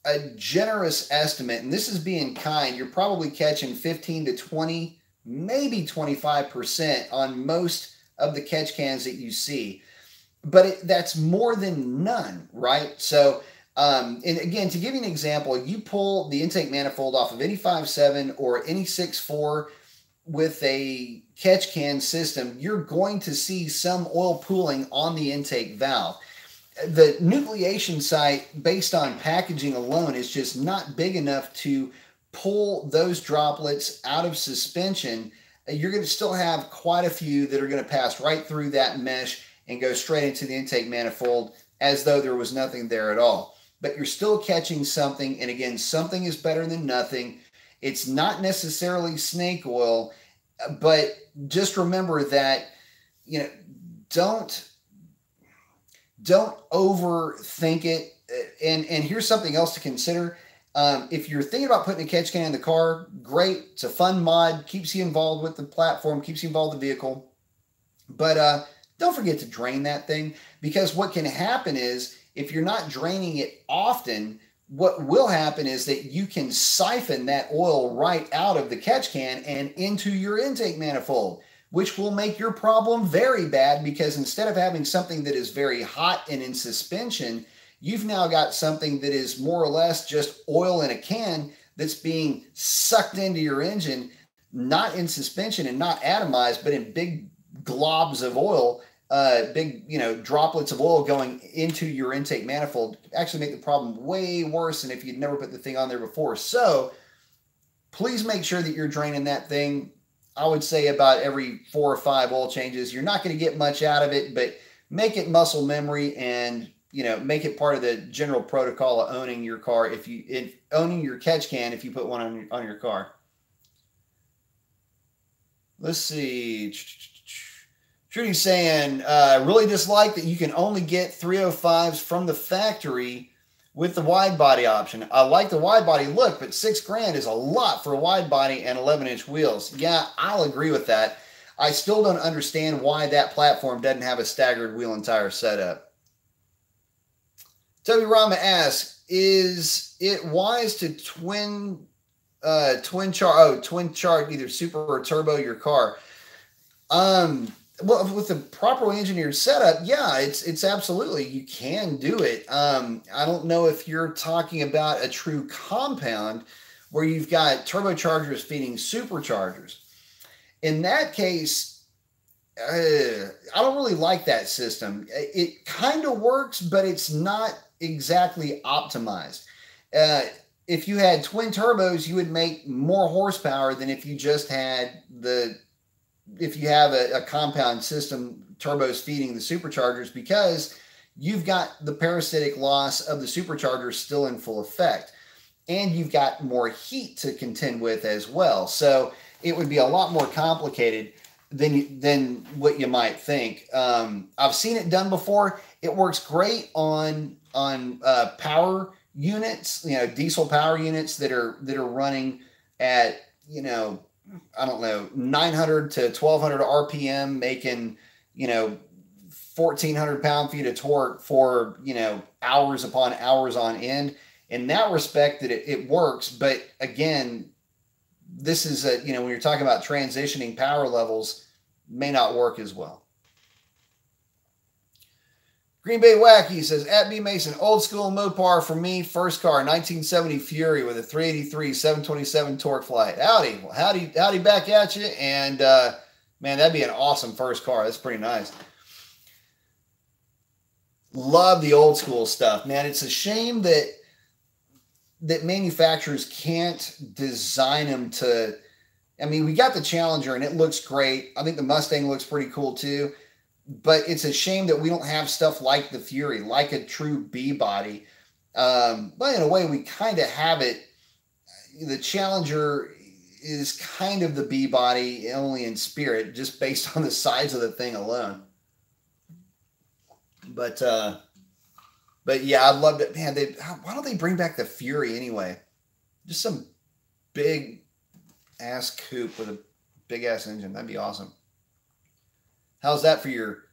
a generous estimate, and this is being kind, you're probably catching 15 to 20, maybe 25% on most of the catch cans that you see. But that's more than none, right? So, and again, to give you an example, you pull the intake manifold off of any 5.7 or any 6.4 with a catch can system, you're going to see some oil pooling on the intake valve. The nucleation site, based on packaging alone, is just not big enough to pull those droplets out of suspension. You're going to still have quite a few that are going to pass right through that mesh and go straight into the intake manifold as though there was nothing there at all. But you're still catching something, and again, something is better than nothing. It's not necessarily snake oil, but just remember that, you know, don't overthink it. And here's something else to consider. If you're thinking about putting a catch can in the car, great. It's a fun mod, keeps you involved with the platform, keeps you involved with the vehicle. But don't forget to drain that thing, because what can happen is if you're not draining it often, what will happen is that you can siphon that oil right out of the catch can and into your intake manifold, which will make your problem very bad, because instead of having something that is very hot and in suspension, you've now got something that is more or less just oil in a can that's being sucked into your engine, not in suspension and not atomized, but in big globs of oil, big, you know, droplets of oil going into your intake manifold. Actually make the problem way worse than if you'd never put the thing on there before. So please make sure that you're draining that thing. I would say about every 4 or 5 oil changes. You're not going to get much out of it, but make it muscle memory, and, you know, make it part of the general protocol of owning your car. Owning your catch can, if you put one on your car. Let's see. Trudy's saying, really dislike that you can only get 305s from the factory with the wide body option. I like the wide body look, but $6,000 is a lot for a wide body and 11-inch wheels. Yeah, I'll agree with that. I still don't understand why that platform doesn't have a staggered wheel and tire setup. Toby Rama asks, is it wise to twin charge either super or turbo your car? Well, with the properly engineered setup, yeah, it's absolutely, you can do it. I don't know if you're talking about a true compound where you've got turbochargers feeding superchargers. In that case, I don't really like that system. It kind of works, but it's not exactly optimized. If you had twin turbos, you would make more horsepower than if you just had if you have a compound system, turbos feeding the superchargers, because you've got the parasitic loss of the superchargers still in full effect, and you've got more heat to contend with as well. So it would be a lot more complicated than what you might think. I've seen it done before. It works great on power units, you know, diesel power units that are running at, you know, I don't know, 900 to 1200 RPM, making, you know, 1,400 pound-feet of torque for, you know, hours upon hours on end. In that respect, that it works. But again, this is you know, when you're talking about transitioning power levels, may not work as well. Green Bay Wacky says, at B Mason, old school Mopar for me, first car, 1970 Fury with a 383, 727 torque flight. Howdy. Well, howdy back at you. And, man, that'd be an awesome first car. That's pretty nice. Love the old school stuff, man. It's a shame that manufacturers can't design them to, I mean, we got the Challenger and it looks great. I think the Mustang looks pretty cool too. But it's a shame that we don't have stuff like the Fury, like a true B body. But in a way, we kind of have it. The Challenger is kind of the B body, only in spirit, just based on the size of the thing alone. But yeah, I'd love to. Man, why don't they bring back the Fury anyway? Just some big ass coupe with a big ass engine. That'd be awesome. How's that for your,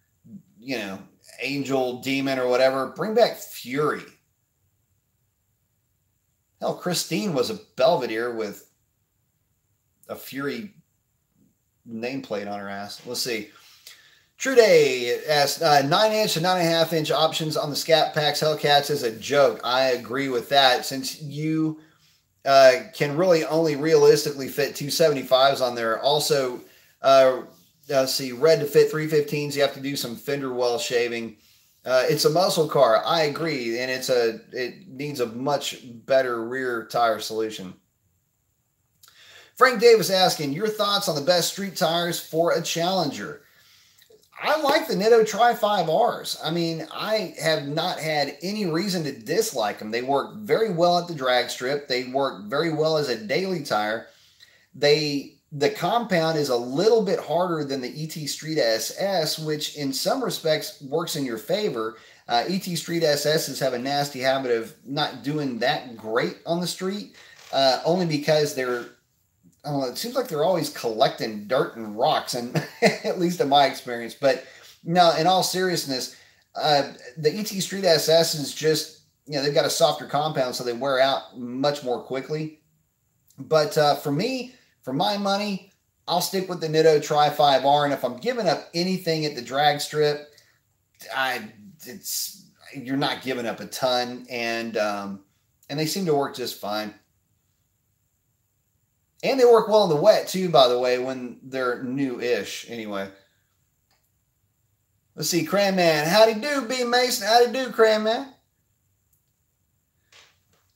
you know, Angel, Demon, or whatever? Bring back Fury. Hell, Christine was a Belvedere with a Fury nameplate on her ass. Let's see. True Day asks 9-inch and 9.5-inch options on the Scat Packs Hellcats is a joke. I agree with that, since you can really only realistically fit 275s on there. Also, let's see, red to fit 315s, you have to do some fender well shaving. It's a muscle car. I agree, and it needs a much better rear tire solution. Frank Davis asking your thoughts on the best street tires for a Challenger. I like the Nitto Tri 5Rs. I mean, I have not had any reason to dislike them. They work very well at the drag strip. They work very well as a daily tire. The compound is a little bit harder than the ET Street SS, which in some respects works in your favor. ET Street SSs have a nasty habit of not doing that great on the street, only because they're, I don't know, it seems like they're always collecting dirt and rocks, and at least in my experience. But no, in all seriousness, the ET Street SS is just, they've got a softer compound, so they wear out much more quickly. But for me, for my money, I'll stick with the Nitto Tri 5R, and if I'm giving up anything at the drag strip, you're not giving up a ton, and they seem to work just fine. And they work well in the wet, too, by the way, when they're new-ish, anyway. Let's see, Cranman. Howdy do, B. Mason. Howdy do, Cranman.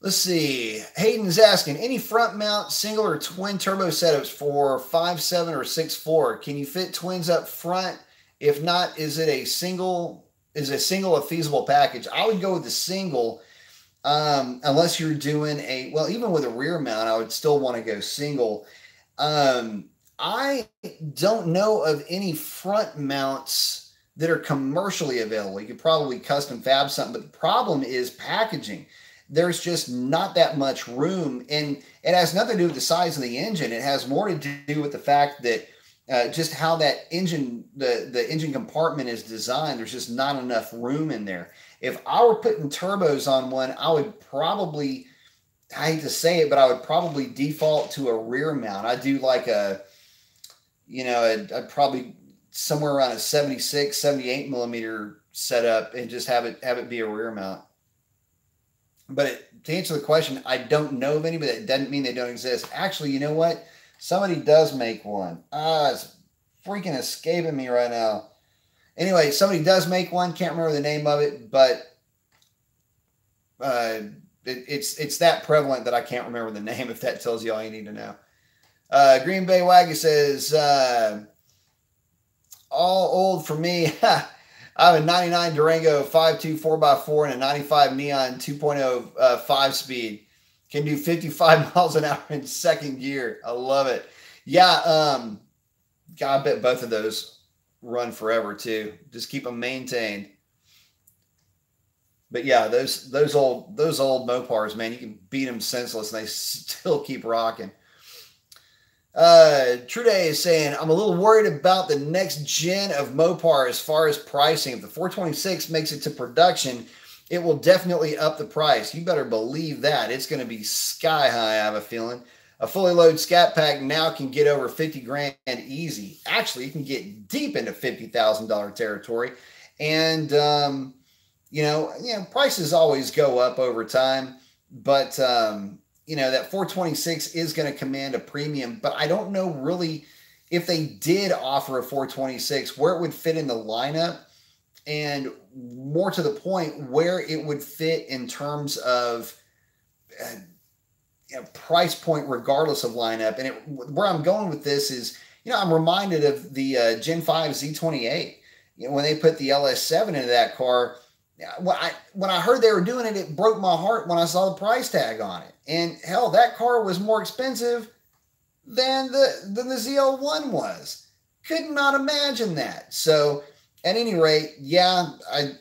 Let's see. Hayden's asking, any front mount single or twin turbo setups for 5.7 or 6.4? Can you fit twins up front? If not, is a single a feasible package? I would go with the single. Unless you're doing even with a rear mount, I would still want to go single. I don't know of any front mounts that are commercially available. You could probably custom fab something, but the problem is packaging. There's just not that much room, and it has nothing to do with the size of the engine. It has more to do with the fact that just how that engine, the engine compartment is designed. There's just not enough room in there. If I were putting turbos on one, I would probably, I hate to say it, but I would probably default to a rear mount. I'd do like I'd probably somewhere around a 76, 78 millimeter setup and just have it be a rear mount. But to answer the question, I don't know of any, but it doesn't mean they don't exist. Actually, you know what? Somebody does make one. It's freaking escaping me right now. Anyway, somebody does make one. Can't remember the name of it, but it's that prevalent that I can't remember the name, if that tells you all you need to know. Green Bay Waggy says, all old for me. I have a 99 Durango 5.2 4x4 and a 95 Neon 2.0 5-speed. Can do 55 miles an hour in second gear. I love it. Yeah, I bet both of those run forever too. Just keep them maintained. But yeah, those old Mopars, man, you can beat them senseless and they still keep rocking. True Day is saying, I'm a little worried about the next gen of Mopar as far as pricing. If the 426 makes it to production, it will definitely up the price. You better believe that. It's going to be sky high, I have a feeling. A fully loaded Scat Pack now can get over 50 grand easy. Actually, you can get deep into $50,000 territory. And, prices always go up over time. But, that 426 is going to command a premium. But I don't know really if they did offer a 426, where it would fit in the lineup. And more to the point, where it would fit in terms of price point, regardless of lineup. And where I'm going with this is, I'm reminded of the Gen 5 Z28. When they put the LS7 into that car, when I heard they were doing it, it broke my heart when I saw the price tag on it. And hell, that car was more expensive than the ZL1 was. Could not imagine that. So at any rate, yeah,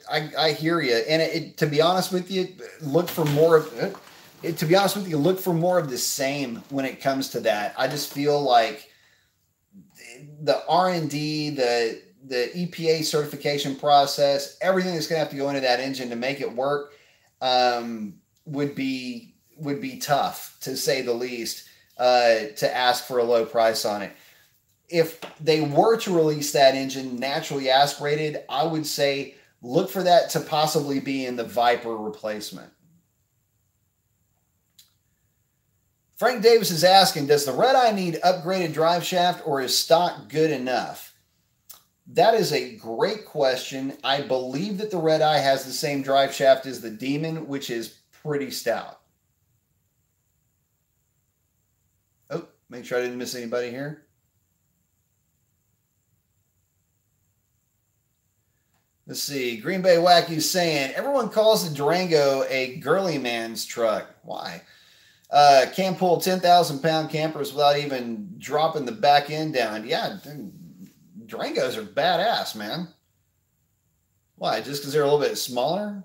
I hear you. And to be honest with you, look for more of the same when it comes to that. I just feel like the R&D, the EPA certification process, everything that's going to have to go into that engine to make it work would be would be tough, to say the least, to ask for a low price on it. If they were to release that engine naturally aspirated, I would say look for that to possibly be in the Viper replacement. Frank Davis is asking, does the Red Eye need upgraded drive shaft, or is stock good enough? That is a great question. I believe that the Red Eye has the same drive shaft as the Demon, which is pretty stout. Oh, make sure I didn't miss anybody here. Let's see. Green Bay Wacky's saying, everyone calls the Durango a girly man's truck. Why? Can't pull 10,000-pound campers without even dropping the back end down. Yeah, Durangos are badass, man. Why? Just because they're a little bit smaller?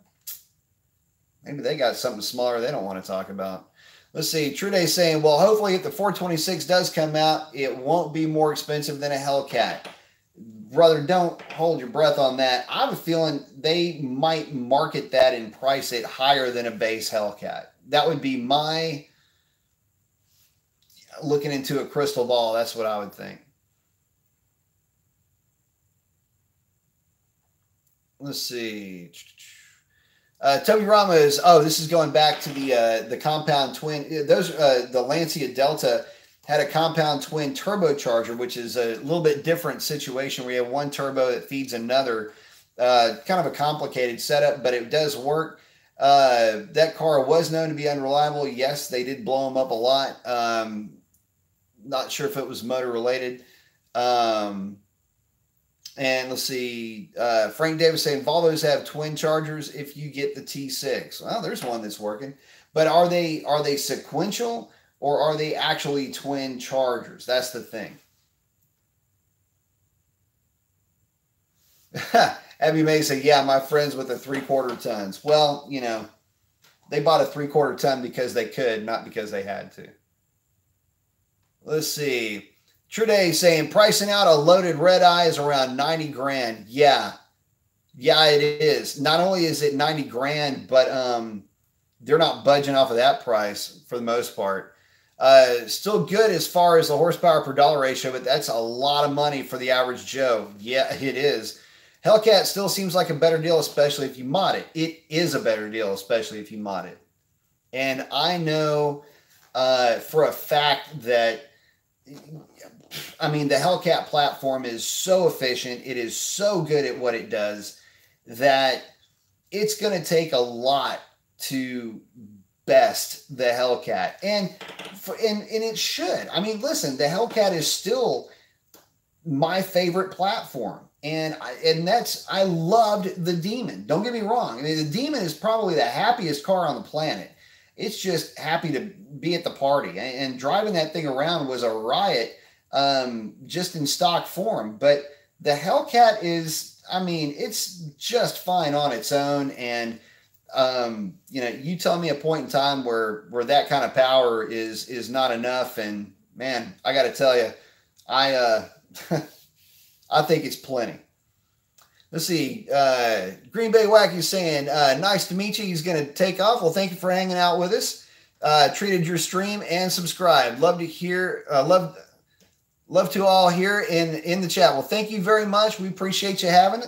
Maybe they got something smaller they don't want to talk about. Let's see. True Day saying, well, hopefully if the 426 does come out, it won't be more expensive than a Hellcat. Brother, don't hold your breath on that. I have a feeling they might market that and price it higher than a base Hellcat. That would be my looking into a crystal ball. That's what I would think. Let's see. Toby Rama is, oh, this is going back to the compound twin. Those the Lancia Delta had a compound twin turbocharger, which is a little bit different situation where you have one turbo that feeds another. Kind of a complicated setup, but it does work. That car was known to be unreliable. Yes, they did blow them up a lot. Not sure if it was motor related. And let's see, Frank Davis saying Volvos have twin chargers if you get the T6. Well, there's one that's working. But are they sequential, or are they actually twin chargers? That's the thing. Abby May said, yeah, my friends with the 3/4 tons. Well, you know, they bought a 3/4 ton because they could, not because they had to. Let's see. True Day saying pricing out a loaded Red Eye is around 90 grand. Yeah. Yeah, it is. Not only is it 90 grand, but they're not budging off of that price for the most part. Still good as far as the horsepower per dollar ratio, but that's a lot of money for the average Joe. Yeah, it is. Hellcat still seems like a better deal, especially if you mod it. It is a better deal, especially if you mod it. And I know for a fact that, I mean, the Hellcat platform is so efficient. It is so good at what it does that it's going to take a lot to best the Hellcat. And it should. I mean, listen, the Hellcat is still my favorite platform. And I loved the Demon. Don't get me wrong. I mean, the Demon is probably the happiest car on the planet. It's just happy to be at the party. And driving that thing around was a riot just in stock form. But the Hellcat is, I mean, it's just fine on its own. And, you know, you tell me a point in time where that kind of power is not enough. And, man, I got to tell you, I think it's plenty. Let's see. Green Bay Wacky saying, nice to meet you. He's going to take off. Well, thank you for hanging out with us. Treated your stream and subscribed. Love to hear, love to all here in the chat. Well, thank you very much. We appreciate you having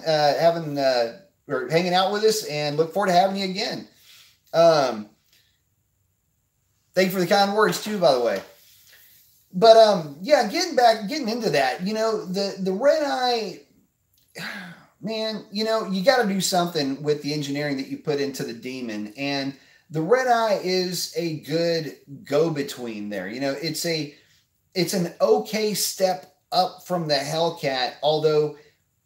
or hanging out with us, and look forward to having you again. Thank you for the kind words too, by the way. But yeah, getting into that, you know, the Red Eye, man, you know, you got to do something with the engineering that you put into the Demon, and the Red Eye is a good go-between there. You know, it's an okay step up from the Hellcat, although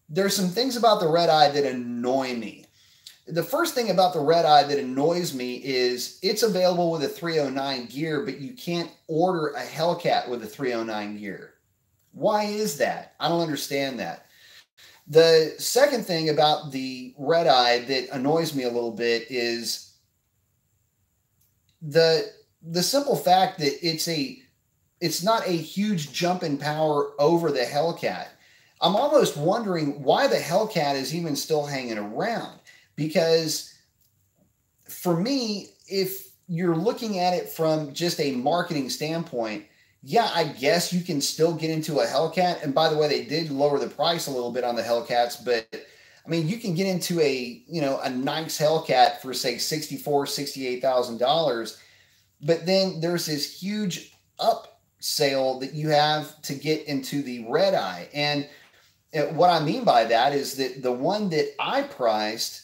there's some things about the Red Eye that annoy me. The first thing about the Red Eye that annoys me is it's available with a 309 gear, but you can't order a Hellcat with a 309 gear. Why is that? I don't understand that. The second thing about the Red Eye that annoys me a little bit is the simple fact that it's not a huge jump in power over the Hellcat. I'm almost wondering why the Hellcat is even still hanging around. Because for me, if you're looking at it from just a marketing standpoint, yeah, I guess you can still get into a Hellcat. And by the way, they did lower the price a little bit on the Hellcats, but I mean, you can get into a, a nice Hellcat for say $68,000. But then there's this huge upsale that you have to get into the red eye. And what I mean by that is that the one that I priced,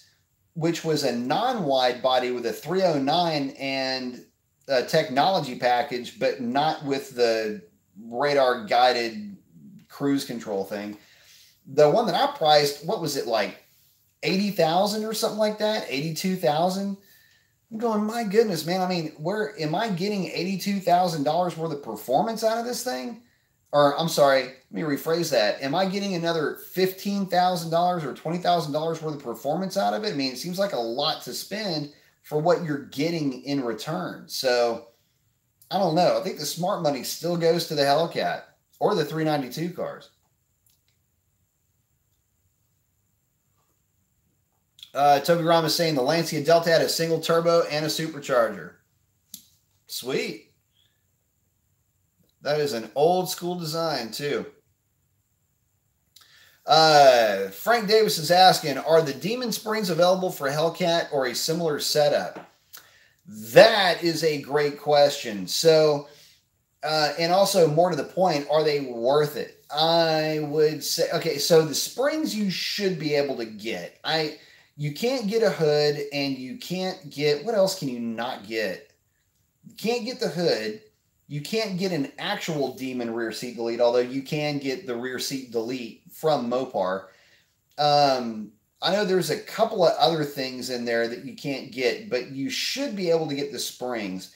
which was a non-wide body with a 309 and a technology package, but not with the radar guided cruise control thing. The one that I priced, what was it, like 80,000 or something like that? 82,000. I'm going, my goodness, man. I mean, where am I getting $82,000 worth of performance out of this thing? Or I'm sorry, let me rephrase that. Am I getting another $15,000 or $20,000 worth of performance out of it? I mean, it seems like a lot to spend for what you're getting in return. So I don't know. I think the smart money still goes to the Hellcat or the 392 cars. Toby Ram is saying the Lancia Delta had a single turbo and a supercharger. Sweet. That is an old school design too. Frank Davis is asking, are the Demon Springs available for Hellcat or a similar setup? That is a great question. So, and also more to the point, are they worth it? I would say, okay, so the springs you should be able to get. You can't get a hood, and you can't get, what else can you not get? You can't get the hood. You can't get an actual Demon rear seat delete, although you can get the rear seat delete from Mopar. I know there's a couple of other things in there that you can't get, but you should be able to get the springs.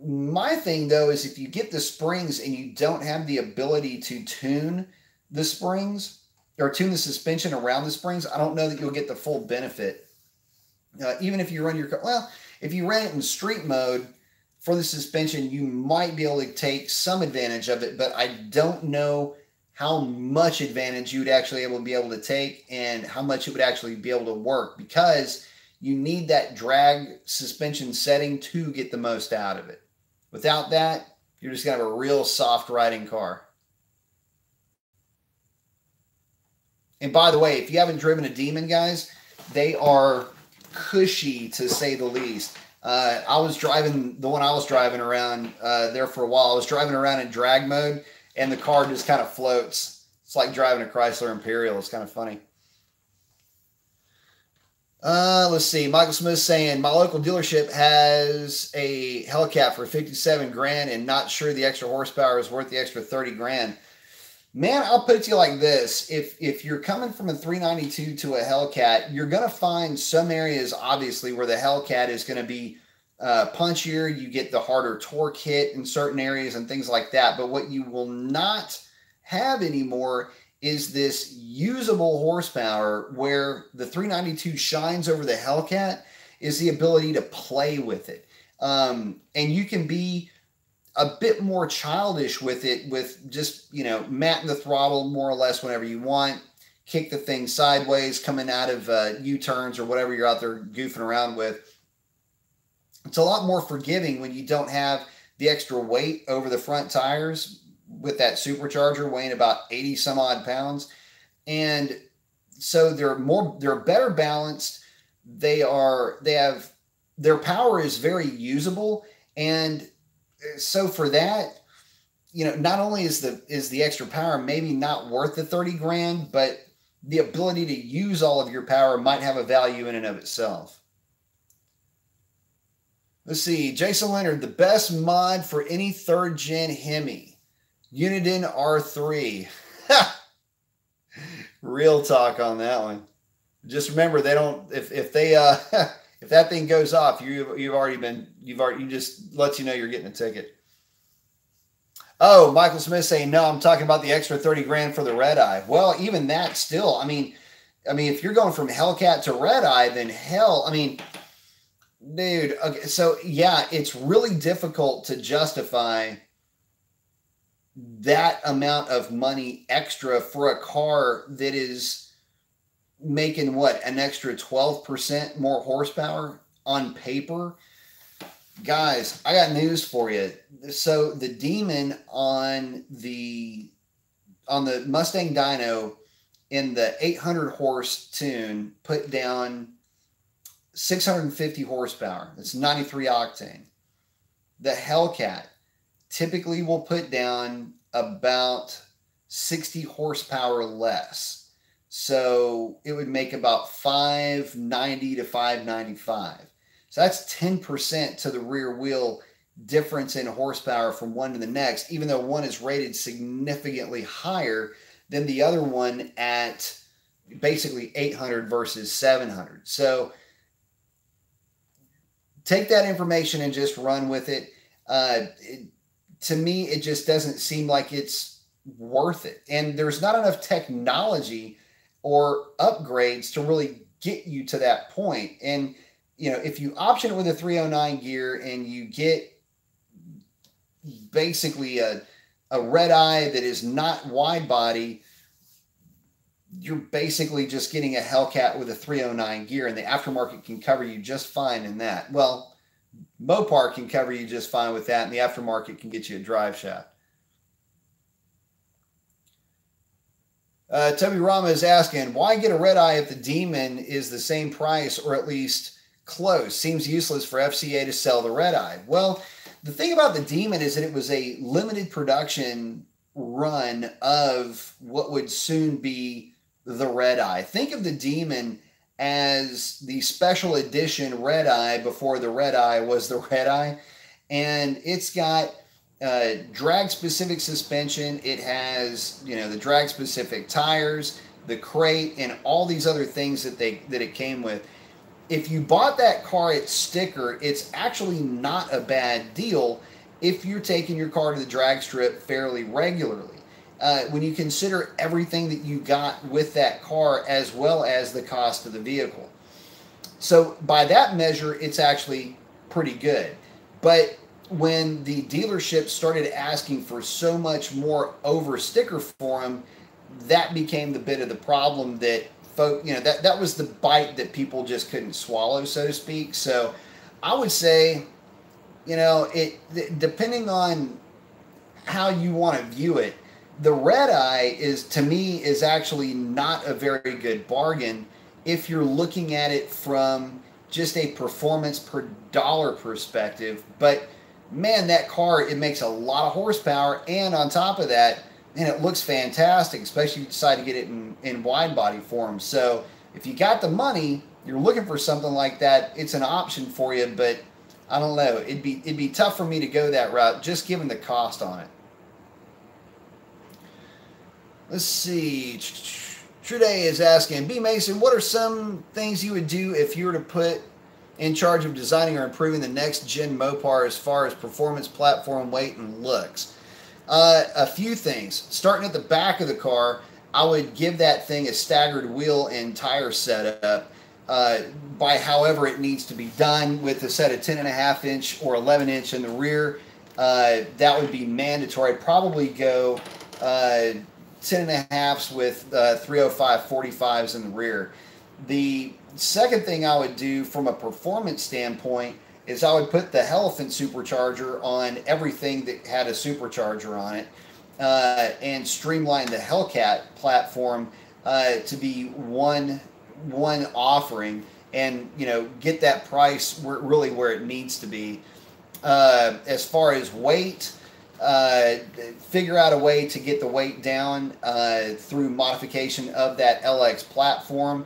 My thing, though, is if you get the springs and you don't have the ability to tune the springs or tune the suspension around the springs, I don't know that you'll get the full benefit. Even if you run your car, well, if you ran it in street mode for the suspension, you might be able to take some advantage of it, but I don't know how much advantage you would actually be able to take and how much it would actually be able to work, because you need that drag suspension setting to get the most out of it. Without that, you're just going to have a real soft riding car. And by the way, if you haven't driven a Demon, guys, they are cushy to say the least. I was driving the one I was driving around there for a while. I was driving around in drag mode, and the car just kind of floats. It's like driving a Chrysler Imperial. It's kind of funny. Let's see. Michael Smith saying, my local dealership has a Hellcat for 57 grand and not sure the extra horsepower is worth the extra 30 grand. Man, I'll put it to you like this. If you're coming from a 392 to a Hellcat, you're going to find some areas, obviously, where the Hellcat is going to be punchier. You get the harder torque hit in certain areas and things like that. But what you will not have anymore is this usable horsepower where the 392 shines over the Hellcat, is the ability to play with it. And you can be a bit more childish with it, with just, matting the throttle more or less whenever you want, kick the thing sideways coming out of U-turns or whatever you're out there goofing around with. It's a lot more forgiving when you don't have the extra weight over the front tires with that supercharger weighing about 80 some odd pounds. And so they're better balanced. Their power is very usable. And so for that, not only is the extra power maybe not worth the 30 grand, but the ability to use all of your power might have a value in and of itself. Let's see. Jason Leonard, the best mod for any third gen Hemi. Uniden R3. Real talk on that one. Just remember, they don't, if they if that thing goes off, you just lets you know you're getting a ticket. Oh, Michael Smith saying, no, I'm talking about the extra 30 grand for the red eye. Well, even that still, I mean, if you're going from Hellcat to red eye, then hell, dude, okay, so yeah, it's really difficult to justify that amount of money extra for a car that is making an extra 12% more horsepower on paper. Guys, I got news for you. So the Demon on the Mustang Dyno in the 800 horse tune put down 650 horsepower. That's 93 octane. The Hellcat typically will put down about 60 horsepower less. So it would make about 590 to 595. So that's 10% to the rear wheel difference in horsepower from one to the next, even though one is rated significantly higher than the other one at basically 800 versus 700. So take that information and just run with it. To me, it just doesn't seem like it's worth it. And there's not enough technology or upgrades to really get you to that point. And, you know, if you option it with a 309 gear and you get basically a red eye that is not wide body, you're basically just getting a Hellcat with a 309 gear, and the aftermarket can cover you just fine in that. Well, Mopar can cover you just fine with that, and the aftermarket can get you a drive shaft. Toby Rama is asking, why get a red eye if the Demon is the same price or at least close? Seems useless for FCA to sell the red eye. Well, the thing about the Demon is that it was a limited production run of what would soon be the red eye. Think of the Demon as the special edition red eye before the red eye was the red eye. And it's got drag specific suspension. It has, you know, the drag specific tires, the crate, and all these other things that it came with. If you bought that car at sticker, it's actually not a bad deal if you're taking your car to the drag strip fairly regularly. When you consider everything that you got with that car as well as the cost of the vehicle. So by that measure, it's actually pretty good. But when the dealership started asking for so much more over sticker for them, that became the bit of the problem that you know, that was the bite that people just couldn't swallow, so to speak. So I would say, you know, depending on how you want to view it, the red eye to me is actually not a very good bargain if you're looking at it from just a performance per dollar perspective. But man, that car, it makes a lot of horsepower, and on top of that, and it looks fantastic, especially if you decide to get it in wide body form. So if you got the money, you're looking for something like that, it's an option for you. But I don't know, it'd be tough for me to go that route just given the cost on it. Let's see. Trude is asking, B. Mason, what are some things you would do if you were to put in charge of designing or improving the next gen Mopar as far as performance, platform, weight, and looks? A few things. Starting at the back of the car, I would give that thing a staggered wheel and tire setup by however it needs to be done, with a set of 10.5 inch or 11 inch in the rear. That would be mandatory. I'd probably go 10.5s with 305 45s in the rear. The second thing I would do from a performance standpoint is I would put the Elephant supercharger on everything that had a supercharger on it, and streamline the Hellcat platform to be one offering, and, you know, get that price really where it needs to be. As far as weight, figure out a way to get the weight down through modification of that LX platform.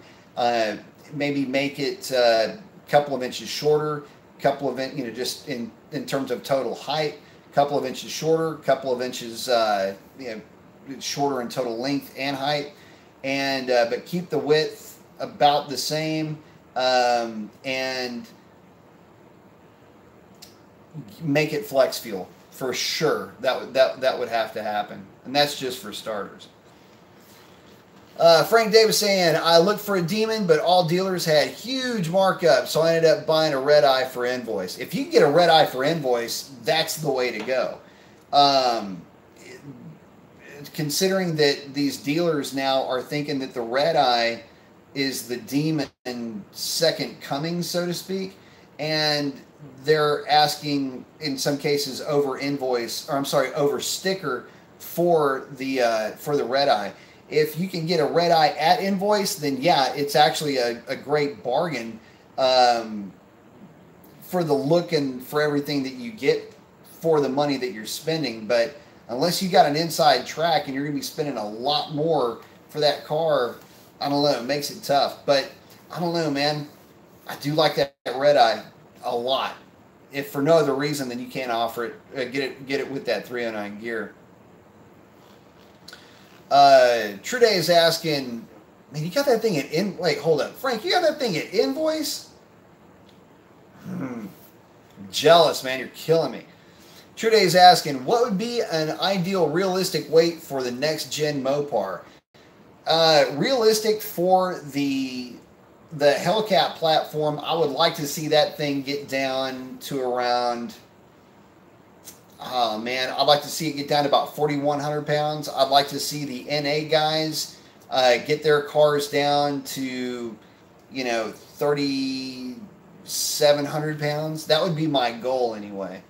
Maybe make it a couple of inches shorter, couple of, you know, just in terms of total height, couple of inches shorter, couple of inches you know, shorter in total length and height, and but keep the width about the same, and make it flex fuel for sure. That would have to happen, and that's just for starters. Frank Davis saying, I looked for a Demon, but all dealers had huge markups, so I ended up buying a red eye for invoice. If you can get a red eye for invoice, that's the way to go. Considering that these dealers now are thinking that the red eye is the Demon second coming, so to speak, and they're asking in some cases over invoice, or I'm sorry, over sticker for the red eye. If you can get a red eye at invoice, then yeah, it's actually a great bargain for the look and for everything that you get for the money that you're spending. But unless you got an inside track and you're going to be spending a lot more for that car, I don't know, it makes it tough. But I don't know, man. I do like that red eye a lot. If for no other reason than you can't offer it, get it with that 309 gear. Trude is asking, man, you got that thing at wait, hold up, Frank, you got that thing at invoice? Jealous, man, you're killing me. Trude is asking, what would be an ideal realistic weight for the next gen Mopar? Realistic for the Hellcat platform, I would like to see that thing get down to around, oh man, I'd like to see it get down to about 4,100 pounds. I'd like to see the NA guys get their cars down to, 3,700 pounds. That would be my goal anyway.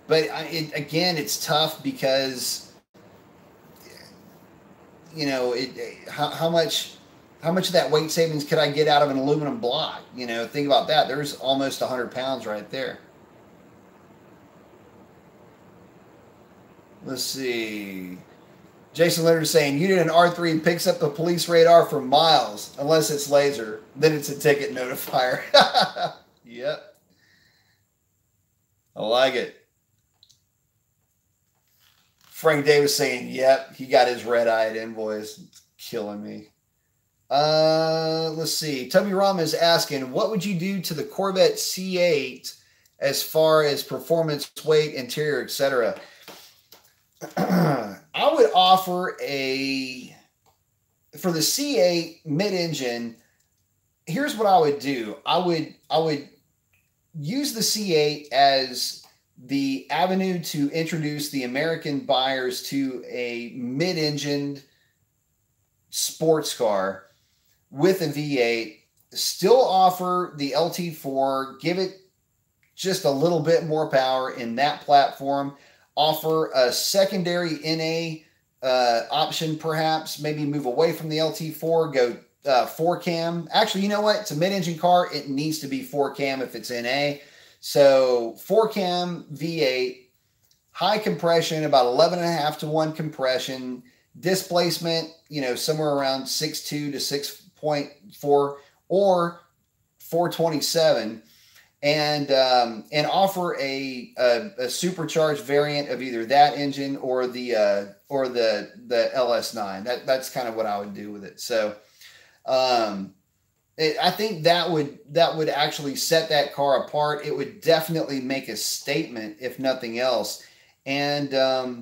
But again, it's tough because, how much of that weight savings could I get out of an aluminum block? Think about that. There's almost 100 pounds right there. Let's see. Jason Leonard is saying, Unit in R3 picks up the police radar for miles, unless it's laser. Then it's a ticket notifier. Yep. I like it. Frank Davis saying, yep, he got his red eye at invoice. It's killing me. Let's see. Tubby Ram is asking, what would you do to the Corvette C8 as far as performance, weight, interior, etc.? I would offer for the C8 mid-engine, here's what I would do. I would use the C8 as the avenue to introduce the American buyers to a mid-engined sports car with a V8, still offer the LT4, give it just a little bit more power in that platform, offer a secondary NA option perhaps, maybe move away from the LT4, go 4-cam. Actually, you know what? It's a mid-engine car. It needs to be 4-cam if it's NA. So 4-cam V8, high compression, about 11.5 to 1 compression, displacement, somewhere around 6.2 to 6.4 or 427, and offer a supercharged variant of either that engine or the LS9. That's kind of what I would do with it. So I think that would actually set that car apart. It would definitely make a statement, if nothing else. And I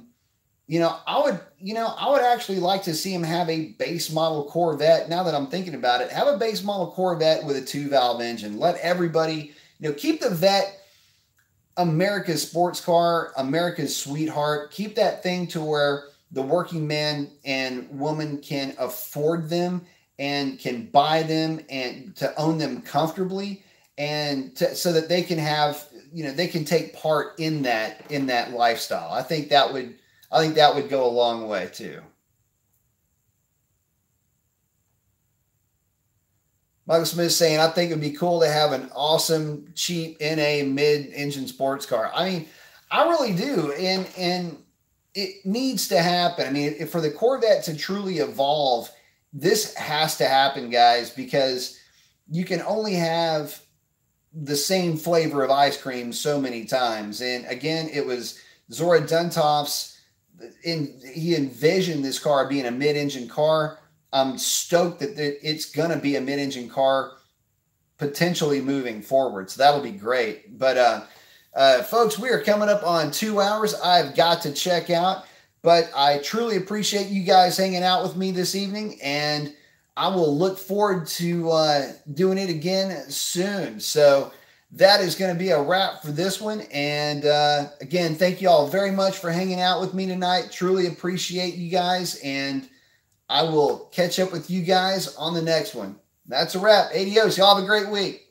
would actually like to see him have a base model Corvette. Now that I'm thinking about it, have a base model Corvette with a 2-valve engine. Let everybody, keep the Vet America's sports car, America's sweetheart. Keep that thing to where the working man and woman can afford them and can buy them and to own them comfortably, and so that they can have, they can take part in that lifestyle. I think that would go a long way too. Michael Smith saying, I think it'd be cool to have an awesome, cheap NA mid-engine sports car. I mean, I really do, and it needs to happen. I mean, for the Corvette to truly evolve, this has to happen, guys, because you can only have the same flavor of ice cream so many times. And again, it was Zora Duntoff's, he envisioned this car being a mid-engine car. I'm stoked that it's going to be a mid-engine car potentially moving forward. So that'll be great. But folks, we are coming up on 2 hours. I've got to check out. But I truly appreciate you guys hanging out with me this evening, and I will look forward to doing it again soon. So that is going to be a wrap for this one. And again, thank you all very much for hanging out with me tonight. Truly appreciate you guys, and I will catch up with you guys on the next one. That's a wrap. Adios. Y'all have a great week.